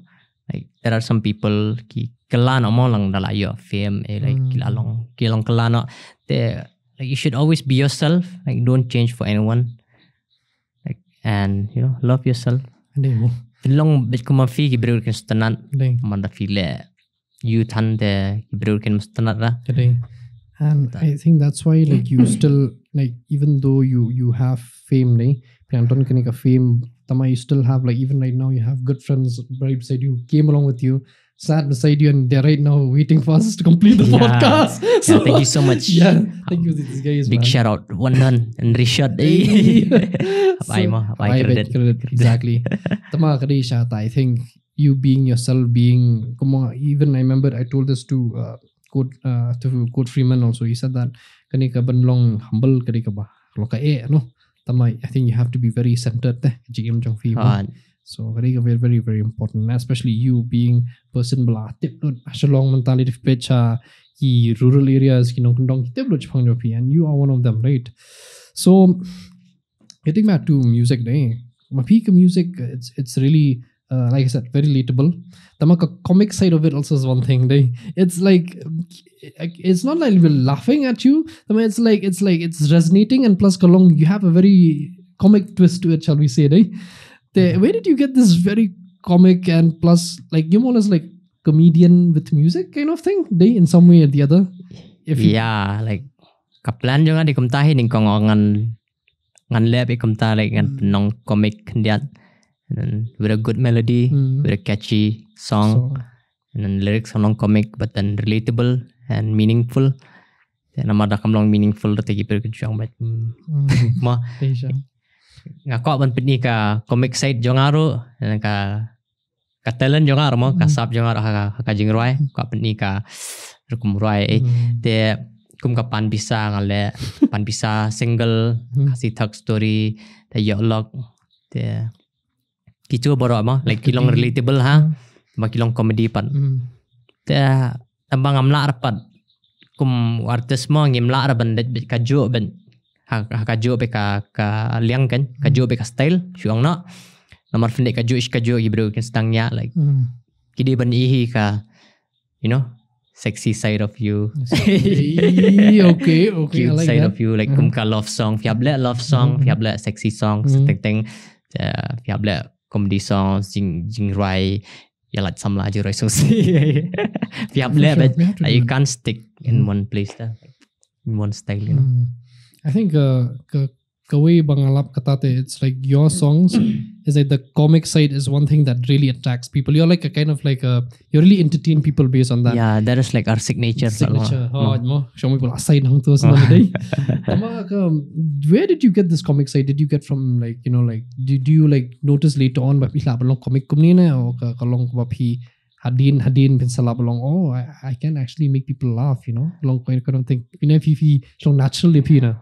like there are some people ki kelan omong lang dala yo fame like kilong kelano. Like you should always be yourself. Like don't change for anyone. Like and you know love yourself. Long bit kuma fi ki bro kin stanan manda fi le. Youth and the
today, and I think that's why like you still like even though you have fame, fame, you still have like even right now you have good friends right beside you, came along with you, sat beside you, and they're right now waiting for us to complete the podcast.
So thank you so much.
Yeah, thank you these guys.
Big shout out Wandan and Rishad.
Exactly. Tama Kadisha, I think. You being yourself, being even I remember I told this to quote Freeman also. He said that kanika banlong humble kanika ba loka no tamai. I think you have to be very centered jigim jong fi. So kanika very very very important, especially you being person bla tip long mentality pecha ki rural areas kondong tip and you are one of them, right? So getting back to music day, my peak music it's really like I said, very relatable. The comic side of it also is one thing. It's like it's not like we're laughing at you. It's it's resonating, and plus kalong you have a very comic twist to it, shall we say? Where did you get this very comic and plus like you're more or less like comedian with music kind of thing? In some way or the other.
Like kaplan juga di kumtahin ning kongongan ngan lep ikumta like ngan penong comic ndiat. And then with a good melody, with a catchy song, and then lyrics are non-comic but then relatable and meaningful. nama dah kamlong meaningful tegi berkejang bat ma ngakak ban pini ka comic site jongaro ka talent jongaro mo ka sap jongaro ka jingroi ka pini ka rukum roi te kum ka pan bisa ngale pan bisa single kasih thak story te yolok te kicu boro mo like kilong relatable ha ma kilong comedy pan te tambang amla rapat kum artis mo ngimla ra ban ka jo ban ka jo be ka liang kan ka jo be ka style syuang no nomor pendek ka jo ibro kan stangnya like kidi ban ihi ka you know sexy side of you
okay
cute
I like
side
that.
of you like kum ka love song fiable love song fiable sexy songs ting fiable comedy songs jing rai ya like some larger rai so fiable but you can't stick in one place in one style you know.
I think Kawai Bangalap Katate, it's like your songs is like the comic side is one thing that really attracts people. You're like a kind of like you really entertain people based on that.
Yeah, that is like our signature.
Show me aside hang to day. Where did you get this comic side? Did you get from like like did you like notice later on but pila balong comic kumni na o kalong bapi hadin pin sala balong I can actually make people laugh long I don't think if so natural na.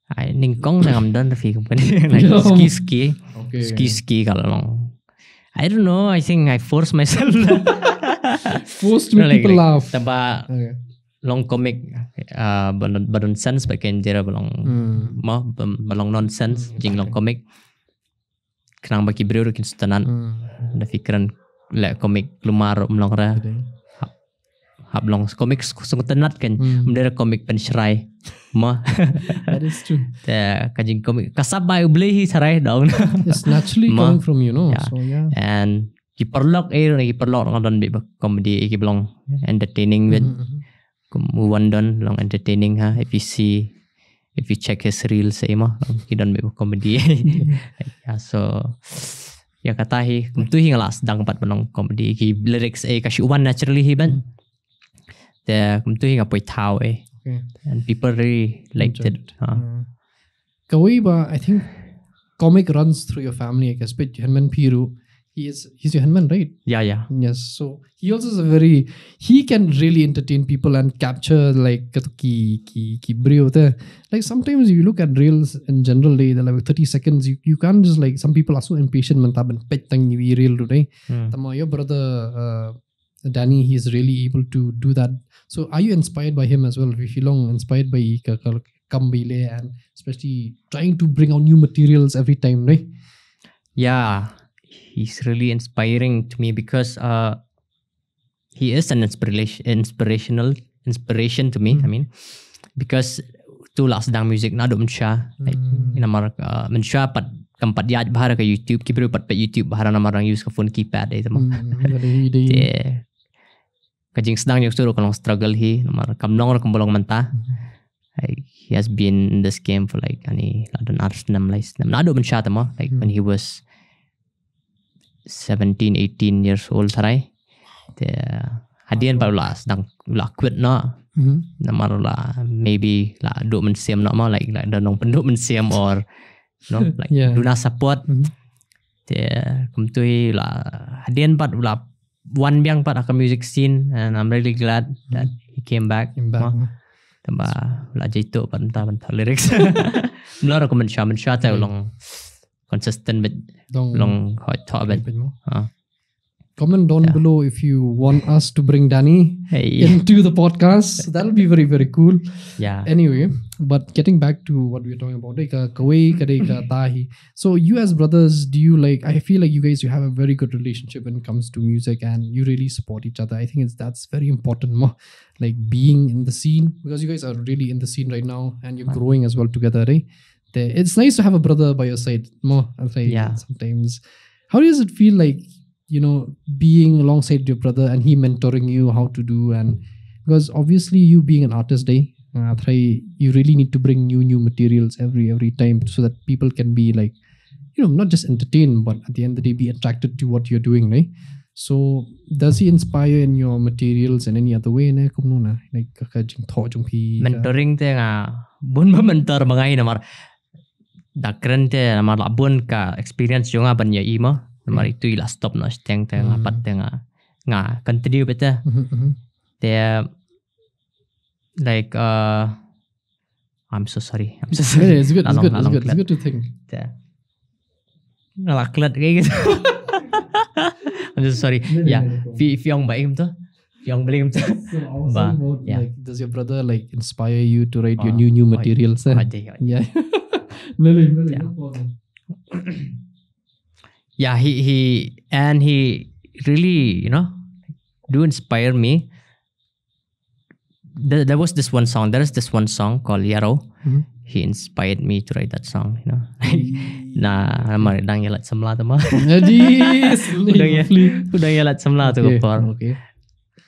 I ningkong na ngam dan fi company like ski kalau long. I don't know. I think I force myself.
Forced to make people laugh.
Taba long comic badon sense bagian jera balong mo balong nonsense jing long comic. Kenang bagi bro kin sutanan. Da fikiran le comic lumar mlong ra. Hablong comic sung tenat kan mendera comic pen serai ma
that is true
kajing comic kasabay ublehi sarai daun
it's naturally coming from
yeah.
So yeah
and kiperlok ngadon be comedy ki belong entertaining with move don long entertaining ha if you check his reels ma ki don be comedy yeah so ya katahi tu hingalas dang pat belong comedy ki lyrics kasi uwan naturally hiban tu hinga poi tau and people really liked it.
Kawaiba, I think comic runs through your family, I guess. But Henman Piru, he's your Henman, right?
Yeah.
Yes. So he also is he can really entertain people and capture like ki brio there. Like sometimes you look at reels in general, they're like 30 seconds. You can't just like some people are so impatient mantaban pet tang ni reel today. Your brother Danny, he's really able to do that. So are you inspired by him as well? If you long inspired by Kambile and especially trying to bring out new materials every time, right?
Yeah, he's really inspiring to me because he is an inspiration to me. I mean, because tu last dang music na do mensha like namar mensha pat kampat yaj bahara ka YouTube kibru pat YouTube bahara namarang use ka phone keypad itu mah. Kajing sedang yung suru kalong struggle namar kamnong ra kumbolong manta. He has been in this game for like ani ladon ars nam nado mensha tama like when he was 17 18 years old tharai hadian pa sedang quit na namar maybe do mensiam na ma like danong penduk mensiam or like duna support kumtui hadian pat one biang pat aka music scene and I'm really glad that he came back. Tamba la jaito pat entah lyrics. Mula aku mensha tahu long consistent but long hot top but
comment down below if you want us to bring Danny into the podcast. That'll be very, very cool.
Yeah.
Anyway, but getting back to what we were talking about, so you as brothers, do you like? I feel like you have a very good relationship when it comes to music, and you really support each other. I think that's very important. Like being in the scene, because you guys are really in the scene right now, and you're growing as well together. Right? It's nice to have a brother by your side. Sometimes, how does it feel like? Being alongside your brother and he mentoring you how to do, and because obviously you being an artist, you really need to bring new materials every time so that people can be like, not just entertained, but at the end of the day be attracted to what you're doing, right? So does he inspire in your materials in any other way na kumno na like ka jing tho jung pi
mentoring te nga bun ba mentor mangai namar dakren te namar labun ka experience jo nga ban ya imo namar itu ila stop no steng te nga pat te nga continue beta te like I'm so sorry.
Yeah, it's good. It's good to think.
Ngalaklat kayak gitu. I'm so sorry. Yeah, Fiong baim tu. Fiong beli tu.
Like, does your brother like inspire you to write your new materials? Yeah. Really.
Yeah, he really, do inspire me. There was this one song. There is this one song called Yarrow. He inspired me to write that song. Nah, namar dang yalat semla tu mah. Udah yalat semla tu kopor.
Okay.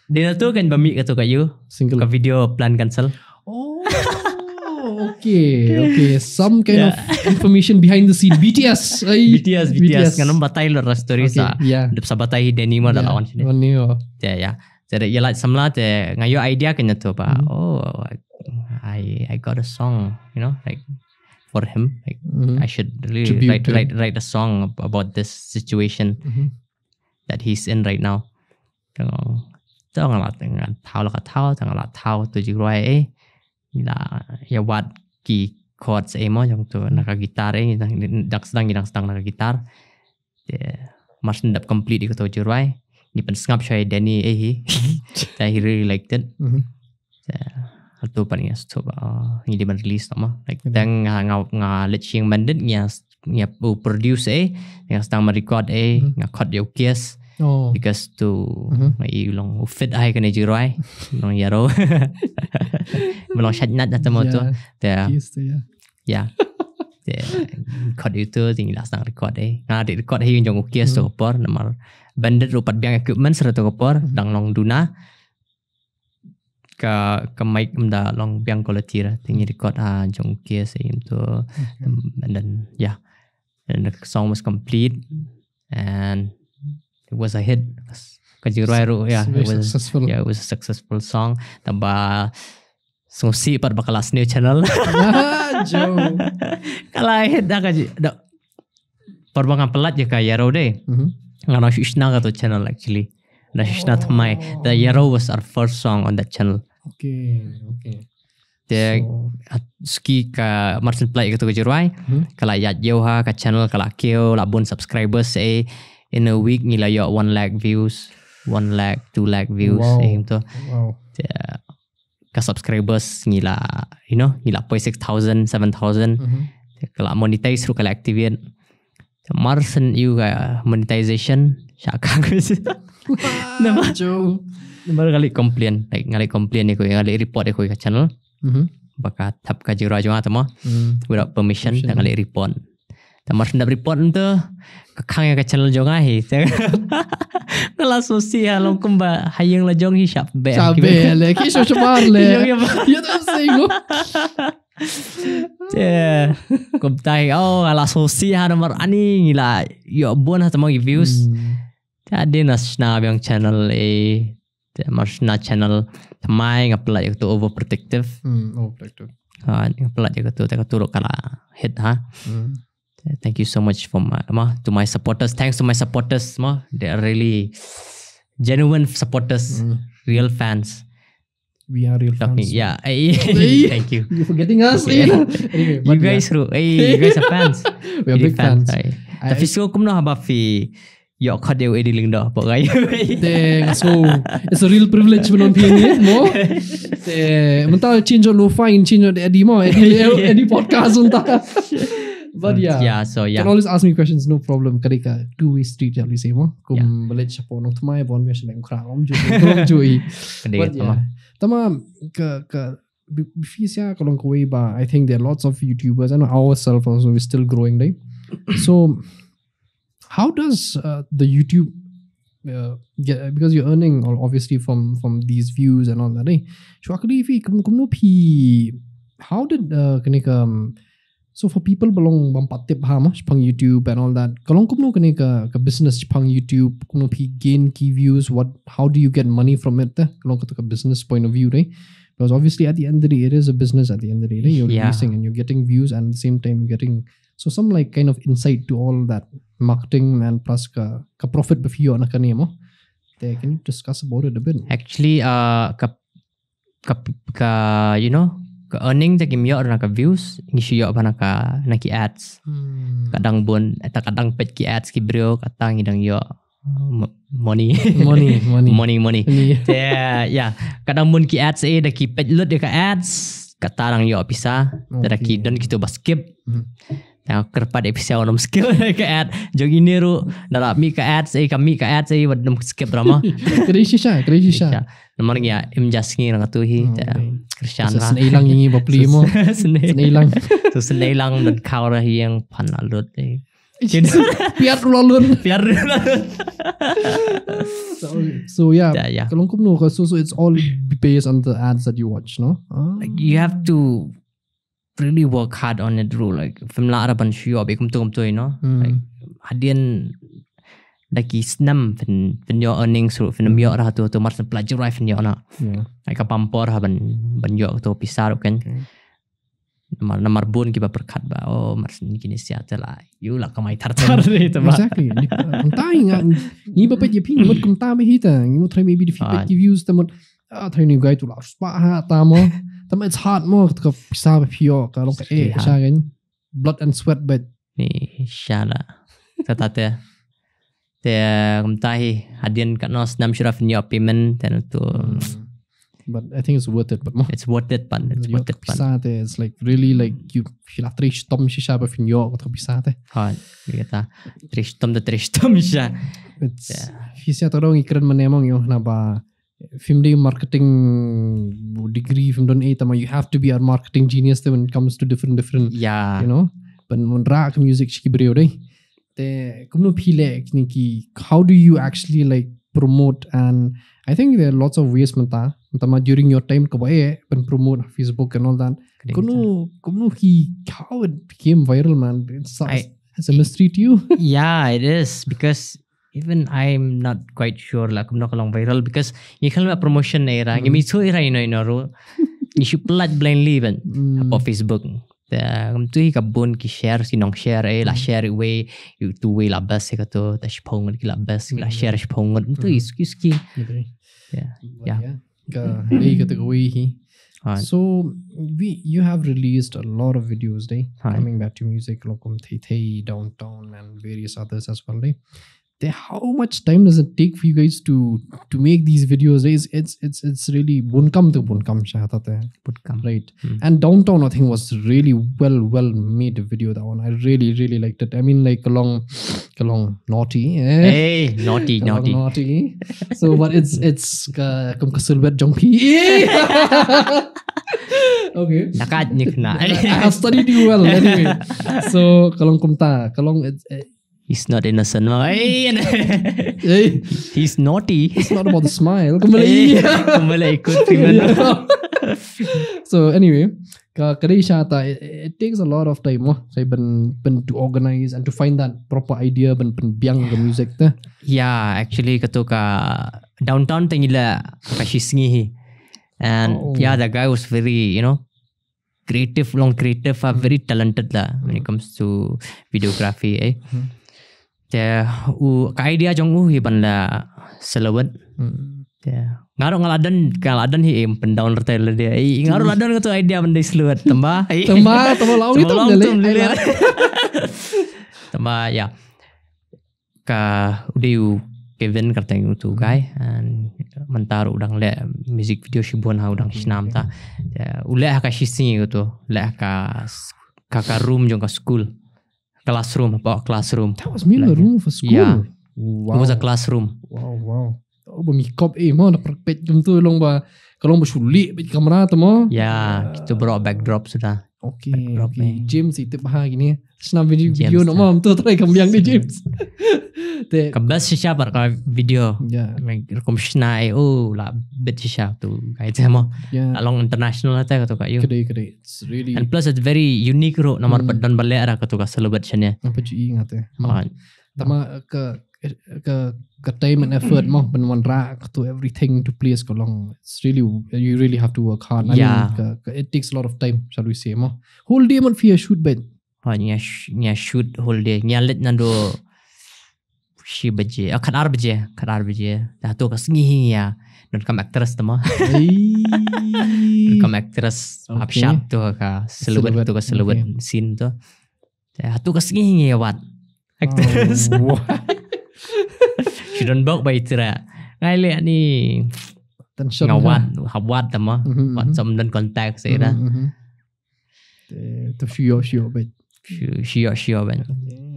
Dia tu kan bami kata kayu.
Single.
Ke video plan cancel.
Oh, okay. Some kind of information behind the scene. BTS.
BTS. Kan batai lor story sa. Dep sabatai Denny mah dalam sini. Ya. Jadi yalat semla te ngayo idea kena tu ba. Oh, I got a song, like for him. Like I should really write a song about this situation that he's in right now. Tao ngalat thao la thao tu jirai ya wat ki chords mo yang tu naka gitar dak sedang naka gitar. Mas ndap complete ko tu jirai. Ni pen ngap shoy Danny he he really liked it. Alto pan niya so hindi man release nama like dang nga leching bandit niya produce nga stang ma record nga cut yo kiss because to may long fit ay kan jirai no Yarrow belong shatnat na tamo to yeah cut itu ting last tang record nga di record hi yung kiss to por namar bandit rupat biang equipment serta kopor dang long duna ka mic mda long biang quality ra tingi record jong kia saying to and then and the song was complete and it was a hit.
It was successful.
Yeah, it was a successful song. Tamba sungsi par bakalas new channel.
Joe.
Kala hit dah kaji. Perbangan pelat je ka Yarrow deh. Ngano Shishna ka to channel actually. The Shishna Thamai. The Yarrow was our first song on that channel.
Okay.
The ski ka Marcel Play ka to jirai. Kala yat yo ha ka channel kala keo labun subscribers in a week nila yo 1 lakh views, 1 lakh, 2 lakh views to.
Wow.
Ka subscribers nila nila 6,000, 7,000. Kala monetize ru kala activate. Marcel you monetization syaka nama
Joe.
Nama kali complain ni ko kali report ko ka channel. Baka tap ka jira jo atama without permission tak kali report. Tamar ndak report tu kakang ka channel jo ngai. Kala sosial long kumba hayang la jong hi shap be.
Sabe le ki so chamar le. You don't say go.
Kumtai ala sosial nomor ani ngila yo bon atama views. Jadi nasna yang channel marsna channel thamai ngapla itu overprotective.
Overprotective.
Ngapla itu tak turut kala hit ha. Thank you so much for to my supporters. Thanks to my supporters they are really genuine supporters, real fans.
We are real fans.
Yeah. Thank you.
You're forgetting us.
Anyway, you guys are fans.
We are big fans.
Tapi so kumno haba fi yo khadeu ediling do pokai.
So it's a real privilege when on PNA mo. Mental change lo fine change the Eddie podcast unta. But you can always ask me questions, no problem. Karika two-way street jab say mo. Kum balej chapo no thamai bon me sheng khra om joi. But tama ka befisia kalong ko ba. I think there are lots of YouTubers and ourselves also we're still growing, right? So how does the YouTube get, because you're earning obviously from these views and all that, right? So actually if how did So for people belong bampat tip ha pang YouTube and all that. Kalong kumno kani ka business pang YouTube kumno pi gain key views. How do you get money from it? Kalong ka business point of view, right? Because obviously at the end of the day, it is a business at the end of the day. You're releasing and you're getting views and at the same time getting so some like kind of insight to all that marketing and plus ka profit before na kani mo. Can you discuss about it a bit?
Actually, you know, ka earning ta kimyo na ka views ngisyo pa na ki ads. Kadang bun eta kadang pet ki ads ki bro katang idang yo money. Yeah. Kadang bun ki ads da ki pet lut de ka ads katarang yo pisa da ki don kita bas skip. Tengok kerpat episode nom skill ka ad jong ini ru dalam mi ka ads kami ka ads wadam skip drama.
Krisisha.
Nomor ya imjasngi nang atuhi Christian lah.
Senailang ini bapli mo. Senailang.
So senailang dan kau lah yang panalut eh.
Biar rolun. So yeah. Kalong kumno ka so it's all based on the ads that you watch, no?
Like you have to really work hard on it, bro. Like film la araban shio be kum tu you know. Like hadian daki snam fin yo earnings ru fin yo ra tu mars pelajar fin yo na. Like pampor ha ban yo tu pisar kan. Namar bun ki ba perkat ba mars ni kini siata la. You la kamai tar itu ba.
Exactly. Kuntai nga ni ba pet ye ping mut kunta me hita. You try maybe the feedback views tamut try ni guy tu la spa ha tamo. Tapi it's hard more to bisa pure kalau ke siya blood and sweat but
ni shala kata te kumtahi hadian kat nos nam shuraf ni payment dan tu
but I think it's worth it
it's worth it
bisa te it's like really like you feel trish tom shisha ba fin yo ko bisa te
ha kata trish tom sha
it's fisia torong ikran manemong yo na ba film day marketing degree film don tama you have to be a marketing genius when it comes to different you know but when rock music shi breo dai te kumno phile ki how do you actually like promote and I think there are lots of ways tama during your time ko ba when promote Facebook and all that kumno ki how it became viral man it's a mystery to you.
Yeah, it is because even I'm not quite sure like I'm not along viral because you can make promotion era you so era ro you should plug blindly even apa Facebook tu hi kabun ki share sinong share la share way you tu way la bas ka to ta shpong ki la bas la share shpong tu iski yeah
so you have released a lot of videos coming back to music lokum thei downtown and various others as well how much time does it take for you guys to make these videos? It's really bunkam right? And Downtown I think was really well made video. That one I really liked it. I mean like along naughty.
Hey, naughty.
So but it's silhouette jumpy. Okay. I have studied you well anyway. So kalong
he's not innocent. He's naughty.
It's not about the smile. So anyway, it takes a lot of time. To organize and to find that proper idea ben biang the music.
Yeah, actually katoka Downtown tingila kashisngi. And the guy was very, creative, very talented when it comes to videography. Ka idea jong hiban la selawat. Ngaruh ngaladan hi pendaun retail dia. Ngaruh ladan tu idea benda selawat tambah
lau itu
lele. Tambah ya. Ka udah Kevin katanya tu guy and mentar udang le music video shibon ha udang shinam ta. Ulah ka shising gitu. Lah ka room jong ka school. Classroom.
That was me in the room for school.
Yeah.
Wow.
It was a classroom.
Wow. Oh, mikop mo na perpet jum tu long ba Kalau bersulit bagi kamera tu mo.
Ya, kita bawa backdrop sudah.
Okay,
Backdrop
okay.
ni.
James itu bahag gini. Senang video
James
nak
tu.
mam tu try kambiang ni James. Te.
Kabas siya par ka video.
Ya,
Rekom snai lah bet siya tu. Kaya mo.
ya.
Along international ata ka to kayo.
Kedai. It's really.
And plus it's very unique ro nomor padan balik ra ka to ka selabat siya.
Apa cuci ingat Tama ke time and effort mo benwan rak to everything to place ko long. It's really you really have to work hard.
Yeah.
It takes a lot of time, shall we say mo. Whole day man fear shoot bed.
Nya shoot whole day. Nya let nando shi baje. Kadar baje. Dah tu ka sengi ya. Don kam actress tama. Kam actress up
Okay.
shot tu ka selubet tu ka selubet scene tu. Dah tu ka sengi ya wat. Actress. She don't bawa bayi tera. Ngai le ni
Tension.
ngawat tama. Wat som dan kontak saya dah.
To sure bed.
Sure ban.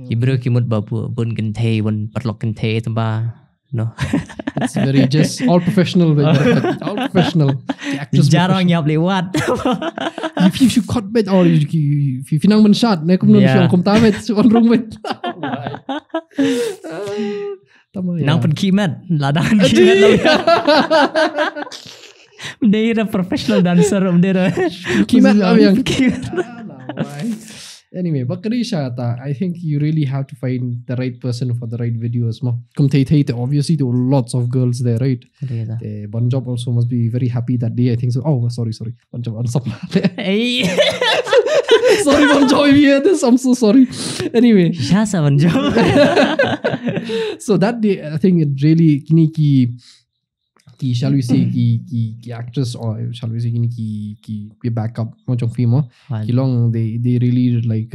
Ibro kimut babu bun kente bun perlok kente tamba. No.
It's very just all professional. All professional. The actress
Jarang nyap lewat.
if you should cut bed or if you finang men shot na kum nun
Yeah.
siang kum tamet on room bed. Tama ya.
Nang pen kimat, ladang kimat lah. Dia professional dancer, dia
Kimat lah yang.
kimat.
Anyway, bakari siya ta. I think you really have to find the right person for the right videos mo. Kum tay obviously there were lots of girls there, right? Bon Job also must be very happy that day. I think so. Oh, sorry. Bon Job,
Eh,
sorry, Bon Job, if you hear this, I'm so sorry. Anyway,
siya sa banjo.
so that day, I think it really kini ki shall we say ki actress or shall we say kini ki backup mo jong film mo. Kilong they really like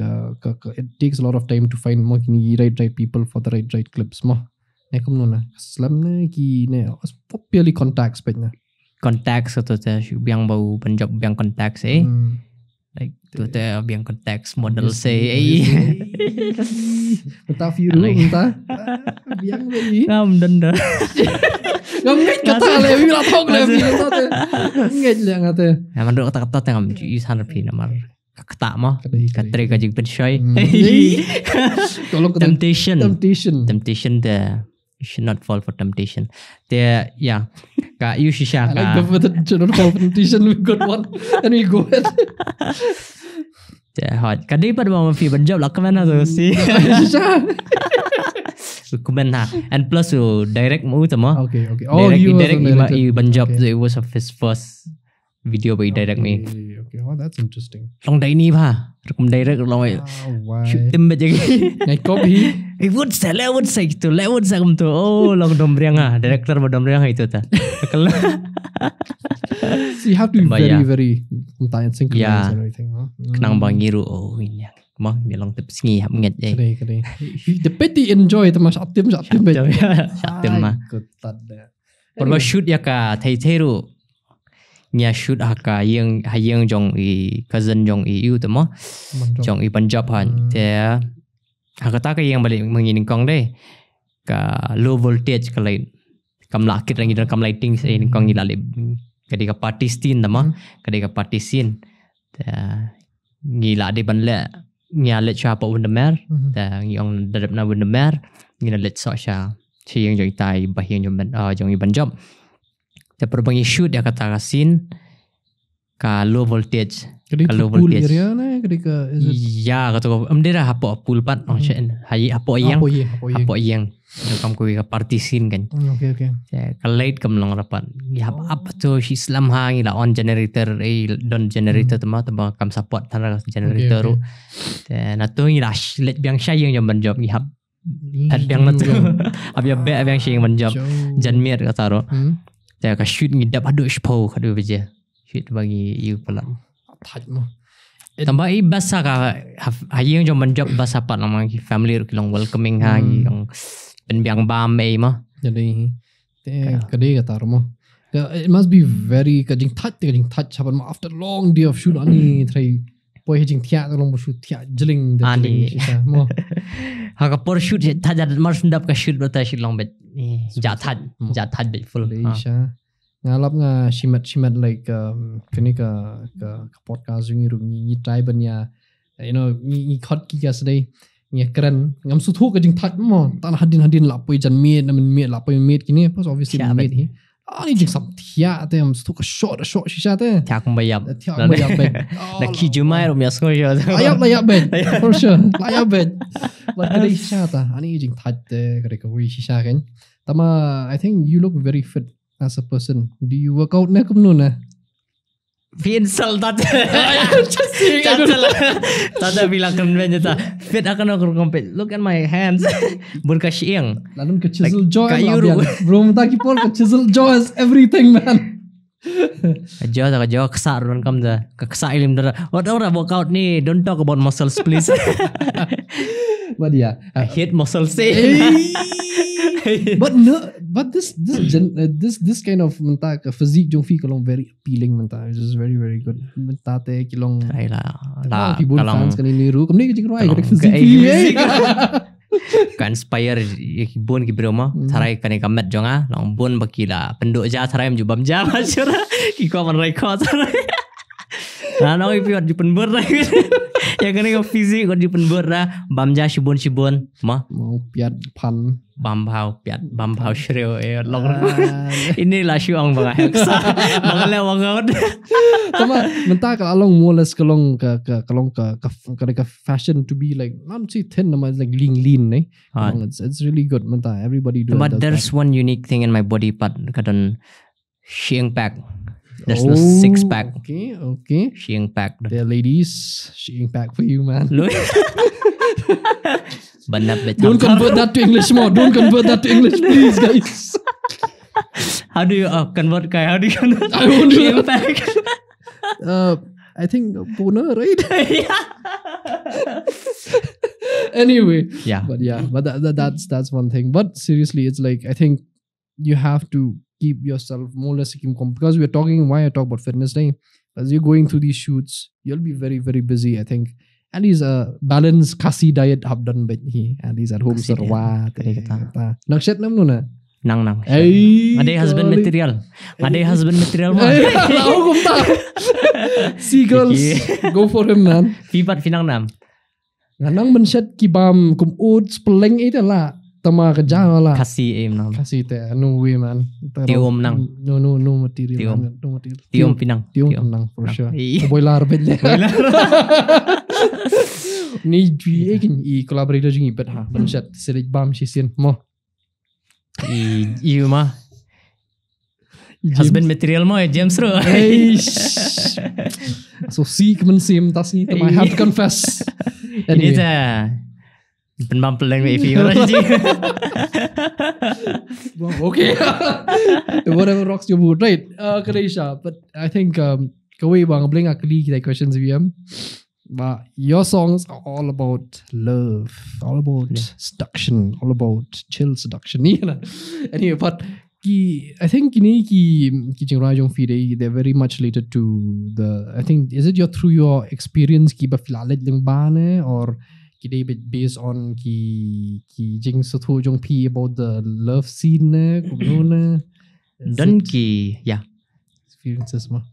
it takes a lot of time to find mo kini right people for the right clips mo. Ne kum no na. Slam na ki ne popularly contacts pet na.
Contacts atau biang bau banjo biang contacts like tu biang contacts model
Entah Firu, entah biang bayi.
Ngam denda.
Ngait kata le, mi la thong le, mi la te. Ngait le ngate.
Naman do kata ngam ji san pi namar kata mo. Katre ka jig pen shoy.
Tolong
Temptation.
Temptation.
You should not fall for temptation. There, yeah. Ka you shisha
I like the word should not fall for temptation. We got one and we go ahead.
Hot. Kadai pa mo fi banjob la kamana to si. Kumen ha. And plus direct mo tama.
Okay. Oh,
direct you banjob. It was of his first video by direct me.
Okay. Oh, that's interesting.
Long day ni ba? Rekom direct long ay.
Why?
Shoot tim ba jagi.
Ngai copy.
Lewat sa itu. Lewat sa kum to. Oh, long domriang ha. Director ba domriang ha itu ta.
So you have to be very synchronized and everything.
Kenang bangiru. Oh, ini. Mo, ni long tip singi hap nget eh.
Kadai. The petty enjoy tama shatim bet.
Shatim ma.
Good tad there.
Porma shoot ya ka thai-thairu. Nya shoot haka yang jong i cousin jong i you tama. Jong i Punjab han. Te haka ta ka yang balik mengining kong deh. Ka low voltage ka lain. Kam lakit rangi dan kam lighting sa ini kong ilale. Kadi ka party scene tama. Kadi ka party scene. Te ngila de banle. Nya let siya pa Windermere. Te yung dadap na Windermere. Ngila let so siya. Siya yung jong tay bahiyang jong i Punjab. Te perbang shoot dia kata ka scene ka low voltage.
Kadai
Ka low
pool
voltage.
area na kadai ka is it
Ya kata ko amdera hapo pool pat on siya. Hayi hapo yang. Hapo yang. Kam ko ka party scene kan.
Okay.
Ka light kam long rapat. Ya apa tu si Islam hang ila on generator don generator tama kam support tanah generator ru. Te na tu ila let biang siya yang banjob ni hap. At biang na tu. Abya be biang siya yang banjob. Janmir kata ro. Te ka shoot ngidap adu spo kadu beje. Shoot bagi you pelan.
Thaj mo.
Tambah i basa ka hayang jom banjob basa pat lang family ru kilong welcoming ha yung penbiang bam eh mo.
Jadi kadai kata mo. It must be very kajing touch happen mo after long day of shoot ani try boy hijing tiak long mo shoot tiak jeling mo.
Haka por shoot tajad mar sundap ka shoot bata shi long bet jat had bet full.
Malaysia. ngalap nga shimat like kini ka podcast ni tribe nya ni khot ki gas dai ni keren ngam su thu ka jing that mo tan hadin la poi jan me na me la poi me kini pas obviously me hi ani jing sam thia te am su ka short shisha te
thak bayap
bet
na ki jumai ro mias ko yo
layap bet for sure layap bet but kada shisha ta ani jing that te kada ka wi shisha kan tama I think you look very fit as a person. Do you work out na kumno na?
Pinsel tata bilang kan ta fit akan aku compete. Look at my hands. Bun ka siang.
Lalu ke chisel jaw
kayu.
Bro mata ki pol ke chisel jaw is everything man.
Jaw kesak ron kam da. Kesak ilim dara. What workout ni? Don't talk about muscles please.
But yeah,
I hate muscles.
But this kind of menta physique jong fi kalong very appealing menta. It's just very very good. Menta te kilong.
Ay la
people fans kan niru. Kamni ke jingro ay kadek physique.
Kan inspire bon ki broma. Tharai kan kamet jonga. Long bon bakila penduk ja tharai am jubam ja macura. Ki ko man record tharai. Nah, no if you are jupen ber yang kena fisik kau jupen ber bamja shibun mah
mau piat pan
bambau shreo long ini lah syuang bang heksa bang lewat
tama mentah kalau moles kalong ka fashion to be like not say thin nama like lean eh it's really good mentah everybody do
but there's one unique thing in my body part kadang shiang pack. There's no six pack.
Okay.
Shiang pack.
There ladies, shiang pack for you man. Don't convert that to English more. Don't convert that to English please guys.
How do you convert kai? How do you convert?
I won't do
shiang pack.
I think boner right? Anyway.
Yeah.
But that's one thing. But seriously, it's like I think you have to keep yourself more or less because we're talking why I talk about fitness day. As you're going through these shoots, you'll be very very busy. I think at least a balanced kasi diet have done bit he at least at home sarwa nakshat nam no na
nang ngade husband material mo
lao kumta see girls go for him man
pipat pinang nam
nang manshat ki bam kum oats peleng ite la tama kerja lah
kasih aim nam
kasih te no way man
tiom nang
no material
tiom pinang
for sure boiler bed ni jui ekin I collaborator jingi bet ha banshat selik bam sisin mo
I mah husband material mo James ro
so sick men sim tas ni I have to confess
ini ta penmampel lang may feel
okay whatever rocks your mood right Kadesha but I think kawai bang bling akli kita questions VM but your songs are all about love all about seduction all about chill seduction anyway but I think ki jingrai jong fi they're very much related to the I think is it through your experience ki ba filalet ling bane or based on ki jing sotho jong pi about the love scene
dan ki
experiences ma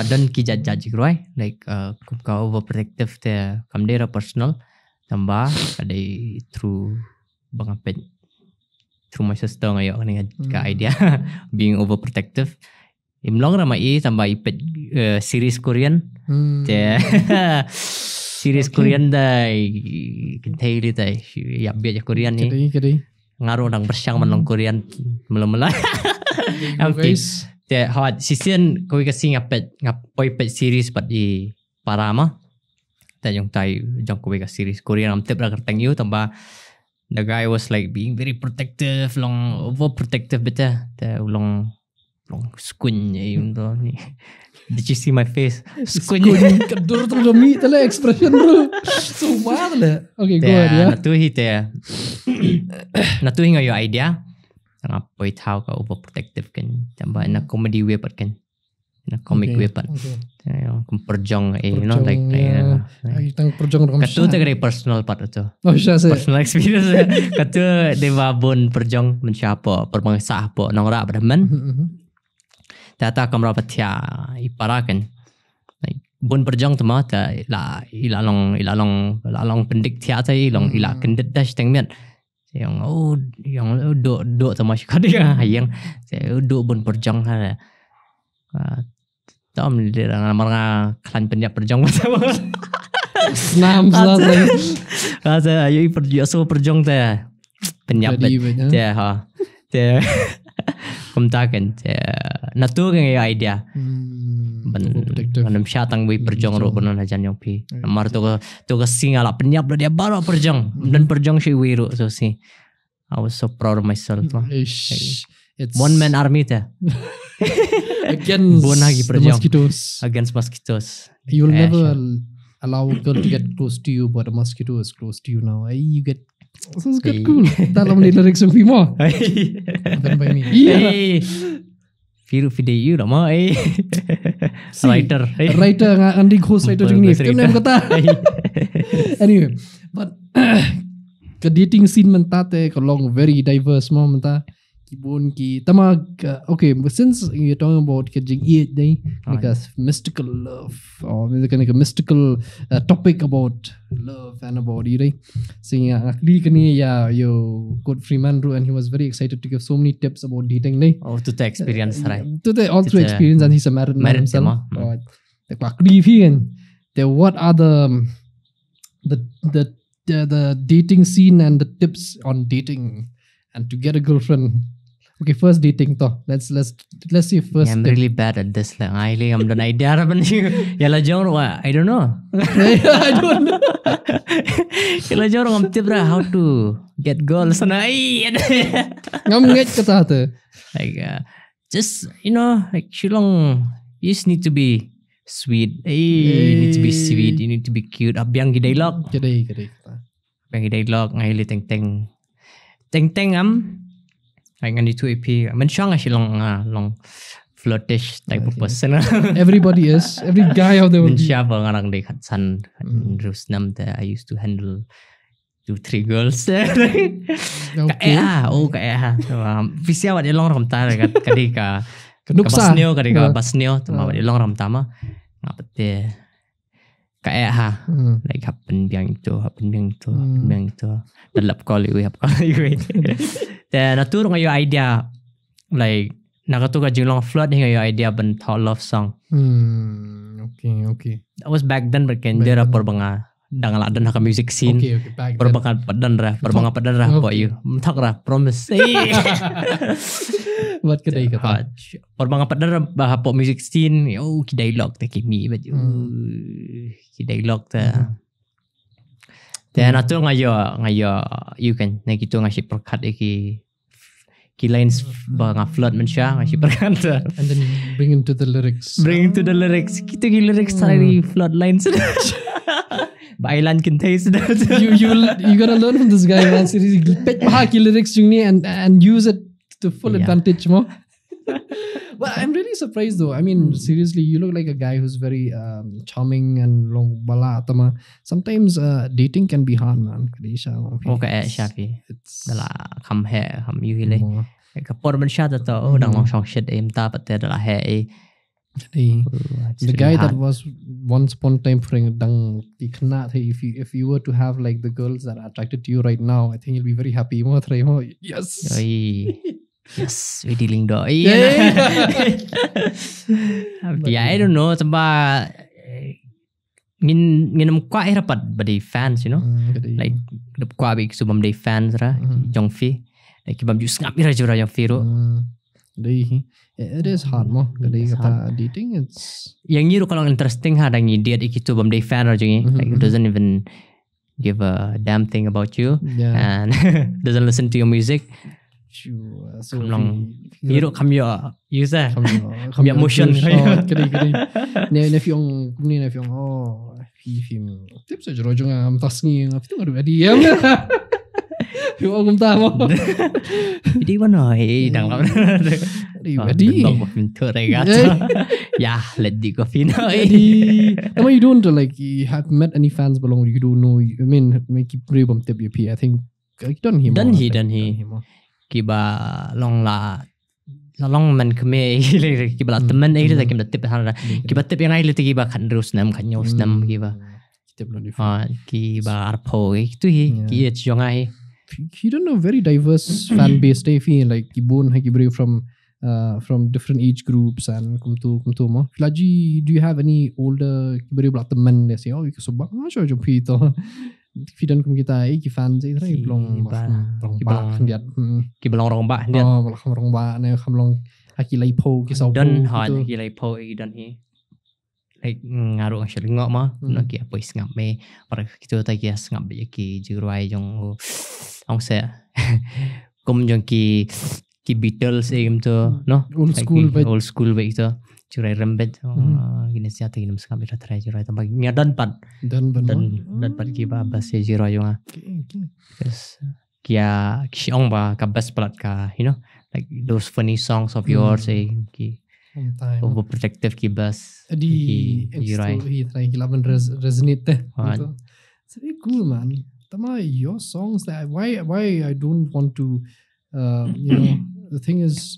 dan ki judge roi like ka overprotective te kamdera personal tamba kadai through bangapet through my sister ngayo ni ka idea being overprotective imlong ra mai tamba ipet series Korean te series Korean dai kentei dai ya biar Korean ni ngaruh nang bersyang menang Korean mula-mula guys te hot season ko ka sing ngapoi pet series pat I parama ta jong tai jong ko ka series Korean am tip ra kerteng you tamba the guy was like being very protective long overprotective beta te long skun yun to ni. Did you see my face? Skun
kadur terus mi tele expression bro. Sumar le. Okay, go ahead.
Natuhi nga yung idea. Nga po'y tao ka overprotective kan. Tamba na comedy way pat kan. Na comic way pat. Kung perjong like
tang perjong rom.
Katu ta kay personal part ito.
Oh siya sa
personal experience. Katu de ba bon perjong men siapa perbangsa po nang ra badaman. Tata kamera patia iparakan. Bun perjang tu mah ta ilalong pendik tia ta ilong ila kendet dash tengmian. Yang do tu mah dia yang do bun perjang ha. Tom dia nama klan penyak perjang macam apa.
Nam selesai.
Rasa ayo perjang ta penyak dia ha. Dia kumtakan natu kan idea. Manam syatang wi perjong ro benon ajan yang pi. Namar tu ka singa la penyap dia baru perjong dan perjong si wi ro so si. I was so proud of myself. It's one man army ta.
Against the mosquitoes.
Against mosquitoes.
You'll never allow a girl to get close to you, but a mosquito is close to you now. You get this is good, cool. Dalam ni lyrics ng Pimo. Then by me. Yeah.
Firu fide you nama writer
nga Andy Ghost writer jung ni film name kata. Anyway, but the dating scene mentate kalong very diverse mo menta kibun ki tama okay, since you're talking about kajing it day like a mystical love or like a mystical topic about love and about it right. Saying akli kani ya yo good Freeman and he was very excited to give so many tips about dating day.
Oh, to the experience right.
To the also experience and he's a married man himself. The akli fian the what are the dating scene and the tips on dating and to get a girlfriend. Okay, first dating though. Let's see first.
Yeah, I'm really bad at this. Like, I'm don't idea apa ni. Yala jauh I don't know.
I don't know.
Yala jauh ngam tip lah how to get girls.
Ngam nget kata tu.
Like just like Shillong, you just need to be sweet. You need to be sweet. You need to be cute. Abang kita dialog.
Kedai.
Abang kita dialog ngaili teng like on the 2AP, I'm sure long flirtish type of person.
Everybody is. Every guy out there will be.
Ngarang day katsan terus nam te I used to handle 2-3 girls. Kayak visia wat long ram ta kadi ka basneo tama wat long ram tama ngapete kayak like happen biang itu dalap kali we. Dan natur ngayo idea like nakatuka jing long flood ngayo idea ben love song.
Okay.
That was back then berken dia perbanga dangala dan haka music scene.
Okay, back then.
Perbanga padan rah po you. Mentak rah promise.
Buat kedai kata.
Perbanga padan rah po music scene. Oh, ki dialogue te kimi baju. Ki dialogue te. Dan atur ngayo you can nak itu ngasih perkat ki lines banga flood mensya ngasih perkat.
And then bring into the lyrics.
Kita ki lyrics tadi flood lines. Bailan kintai sudah.
You gotta learn from this guy, man. Seriously, pet bahaki lyrics jung ni and use it to full advantage mo. But I'm really surprised though. I mean, seriously, you look like a guy who's very charming and long bala tama. Sometimes dating can be hard, man.
Okay, Shafi. It's dala kam hair, kam you hile. Kapor man siya to dang long song shit ta pate dala hair.
The guy that was once upon a time putting dang tikna if you were to have like the girls that are attracted to you right now, I think you'll be very happy. Yes.
Yes, we dealing do. Yeah, I don't know. Samba nginam kwa rapat badi fans, like kwa big subam day fans ra Jongfi. Like kibam ju ngap ira jura Jongfi ro.
It is hard mo. Kadai kata dating it's
yang ni ro kalau interesting ha dang dia ikitu bam day fan ra jungi. Like it doesn't even give a damn thing about you and doesn't listen to your music.
So
long hero kamyo user kamyo motion
kali ne fiong film tips aja rojo ngam tasngi ngap itu ngadu adi ya yo agum tamo
di mana dang
adi
pintu regat ya let di ko fino
you don't like you have met any fans belong you don't know I mean make you pray bum tip I think done he
kiba long la long man kami kiba teman ai le kiba tip han kiba tip yang ai le kiba khan rus nam khan nyos nam kiba kiba arpo tu hi ki ech jong ai
he don't know very diverse fan base they feel like kibun hakibre from different age groups and kumtu mo Filaji, do you have any older kibre bla teman they say oh you so ba sure jo phi to Fidan kum kita ki fan je thai blong dia
ki blong rong ba dia
rong ba ne khamlong haki lai pho ki sau
don han ki lai pho I don hi like ngaru ang shil ngok ma no ki apoy ngap me par kita tai ki ngap be ki jirai jong ong se kum jong ki Beatles em to no
old
school be to jirai rembet gini sia te ginam skam ira trai jirai tambah ngadan pat dan pat ki ba bas jirai jong yes kia kiong ba ka best plat ka you know like those funny songs of yours ki overprotective ki bas
di jirai he try ki laban resonate it's very cool man tama your songs that why I don't want to you know the thing is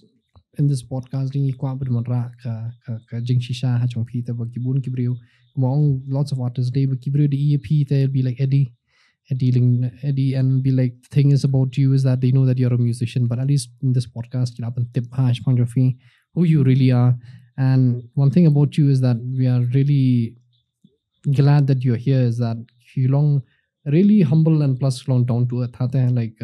in this podcasting ikwa bud manra ka jingshisha ha chong phi ta ba kibun kibreu among lots of artists they ba kibreu the EP they'll be like Eddie and be like the thing is about you is that they know that you're a musician but at least in this podcast you happen tip hash panjofi who you really are and one thing about you is that we are really glad that you're here is that you long really humble and plus long down to earth like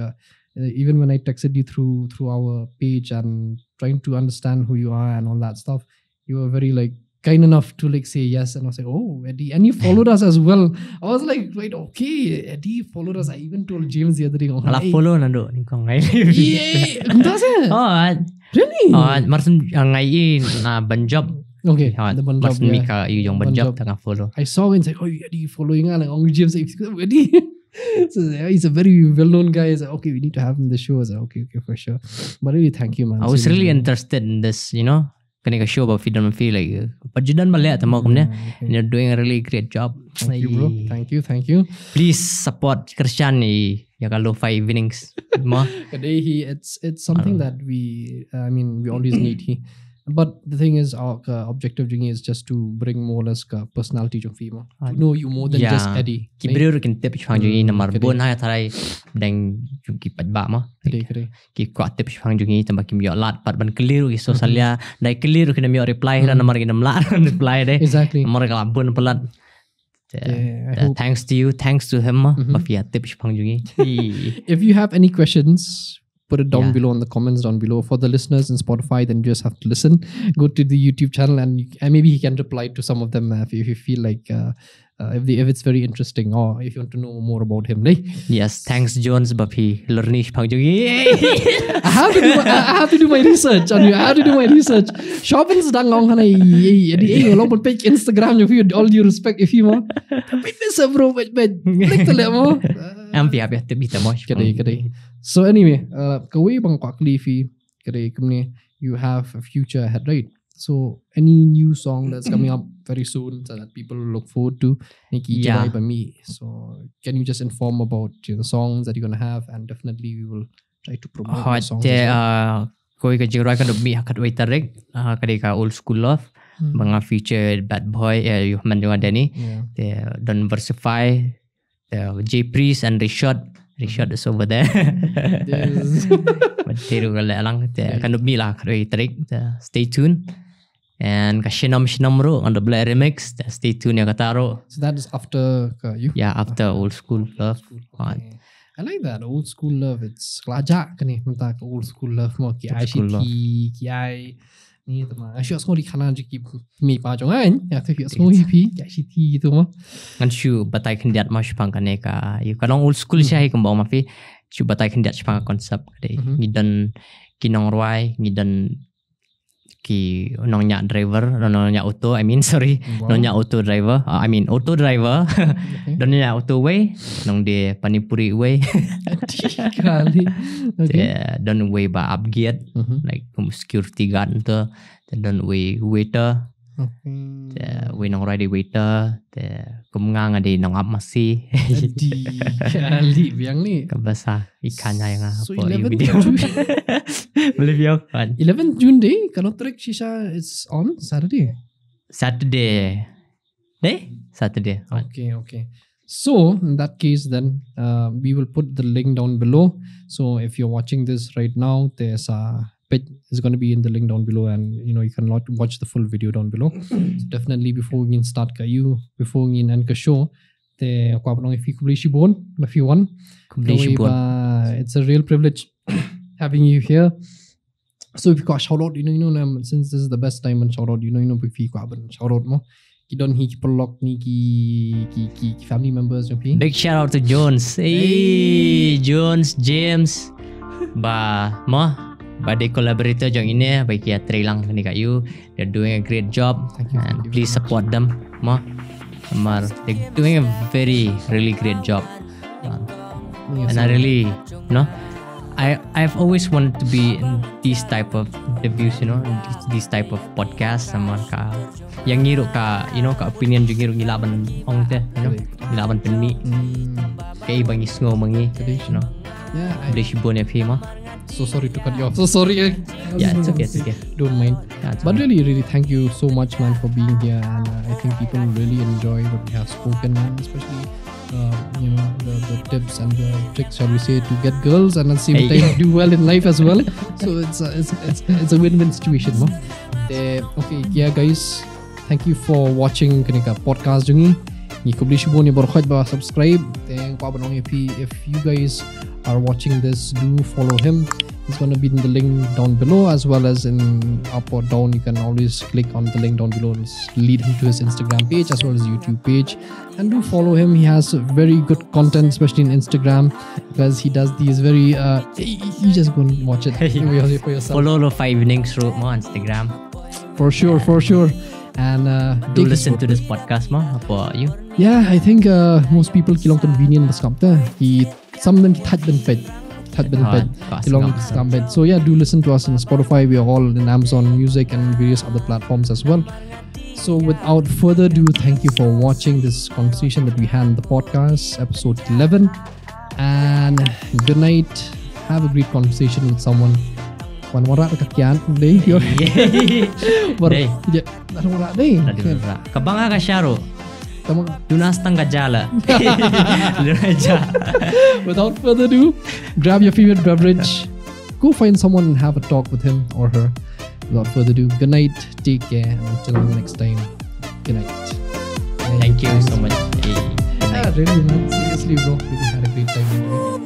even when I texted you through our page and trying to understand who you are and all that stuff, you were very like kind enough to like say yes and I was like, oh Eddie, and you followed us as well. I was like, wait, okay, Eddie followed us. I even told James the other day.
Ala follow nando ni kong ngai.
Yeah, does it?
Oh,
really?
Marsen ngai na Banjob.
Okay, the Banjob.
Marsen Mika yung Banjob tanga follow.
I saw him say, oh Eddie following like James Eddie. So he's a very well-known guy. He's like, okay, we need to have him in the show. I was like, okay, for sure. But really, thank you, man.
I was really interested in this, you know, kind of show about Fidan and feel like, but you done malay tamo kumne. You're doing a really great job.
Thank you, bro. Thank you.
Please support Christian ni yaga lo-fi evenings. Mo.
It's something that we always need. But the thing is, our objective is just to bring more or less personality to female. To know you more than just Eddie.
Kibriu kin tip chang jungi namar bon hai tharai dang jungi padba ma. Ki kwa tip chang jungi tamba kim yo lat pat ban clear ki socialia dai clear kin yo reply ra namar kin lat reply de.
Exactly.
Namar ka bon pelat. Thanks to you, thanks to him ma. Mafia tip chang jungi.
If you have any questions, put it down below in the comments down below. For the listeners in Spotify, then you just have to listen. Go to the YouTube channel and maybe he can reply to some of them if you feel like if it's very interesting or if you want to know more about him.
Yes, thanks Jones Bapi. Learnish Pangjugi.
I have to do my research on you. I have to do my research. Shopping's dang long hana long page Instagram if you all due respect if you want. Bro, like the level. So anyway, kawai bang kwakli fi kare kumne you have a future ahead, right? So any new song that's coming up very soon so that people look forward to by me. So can you just inform about the songs that you're gonna have and definitely we will try to promote the songs.
Koi ka jirai kan mi hakat wai tarik kade ka old school love banga feature bad boy you man juga Danny don versify J Priest and Rishad is over there. But tiru kala lang kan mi lah kade tarik stay tuned. And Kashinam ro on the Blair remix. Stay tuned ya kataro.
So that is after you?
Yeah, after old school love.
Okay. I like that old school love. It's klajak kani menta old school love mo ki ICT ki ai ni tama. Asyo asmo di kana ji ki mi pa jong an. Ya tu asmo hipi ki ICT gitu mo.
Kan shu batai kendiat mas pang kane ka. You kanong old school siya kembang mafi. Shu batai kendiat pang konsep kade. Ngidan kinong ruai ngidan ki nonya driver nonya auto nonya auto driver auto driver nonya auto way nong de panipuri way
kali
don way ba upgrade like security guard to don way waiter we nong ready waiter kum nga nga di nong up masih
Di kali biang ni.
kabasa ikan yang
So
apa
11th
video
June,
boleh video kan
11th June day kalau Trek Shisha is on Saturday.
Saturday Saturday kan.
Okay. So in that case, then we will put the link down below. So if you're watching this right now, there's a page is going to be in the link down below, and you can watch the full video down below. So definitely before we can start before we can end the show, if you want, it's a real privilege having you here. So if you got shout out, since this is the best time and shout out, if you got shout out more. Kidon hi pelok ni ki family members yang
Big shout out to Jones. Hey, Jones, James. Ba the collaborator jong ini ba kia Trilang ni kat you. They're doing a great job.
Thank you,
and
thank you
please
so
support them. They're doing a really great job. And I really, I've always wanted to be in these type of interviews, these type of podcasts sama ka yang ngiru ka ka opinion juga ngiru ngilaban ong teh, ngilaban penmi kay ibang isngo mangi,
Yeah,
boleh shibon ya fima.
so sorry to cut you off. So sorry.
Yeah, it's okay.
Don't mind.
Yeah, it's
But
okay.
really, thank you so much, man, for being here. And I think people really enjoy what we have spoken, man, especially the tips and the tricks, shall we say, to get girls and at the same time do well in life as well. So it's a win-win situation, no? Okay, yeah, guys, thank you for watching Kanika podcast jungi. Ni kubli shibon ni borkhot ba subscribe. If you guys are watching this, do follow him. It's going to be in the link down below, as well as in up or down. You can always click on the link down below and lead him to his Instagram page as well as YouTube page. And do follow him. He has very good content, especially in Instagram, because he does these very. You just go and watch it for yourself.
Follow the 5 evenings through mo Instagram.
For sure. And
Do listen to this podcast mo. Apa you?
Yeah, I think most people kilong convenient baskapta. Some of them had been fed. So yeah, do listen to us on Spotify. We are all in Amazon Music and various other platforms as well. So without further ado, thank you for watching this conversation that we had in the podcast, episode 11. And good night. Have a great conversation with someone. One more day.
Kabanga ka Sharo. Dunas tangga jala.
Without further ado, grab your favorite beverage, go find someone and have a talk with him or her. Without further ado, good night, take care, until next time, good night.
Thank you so much.
Yeah, really, man. Seriously, bro, really had a great time.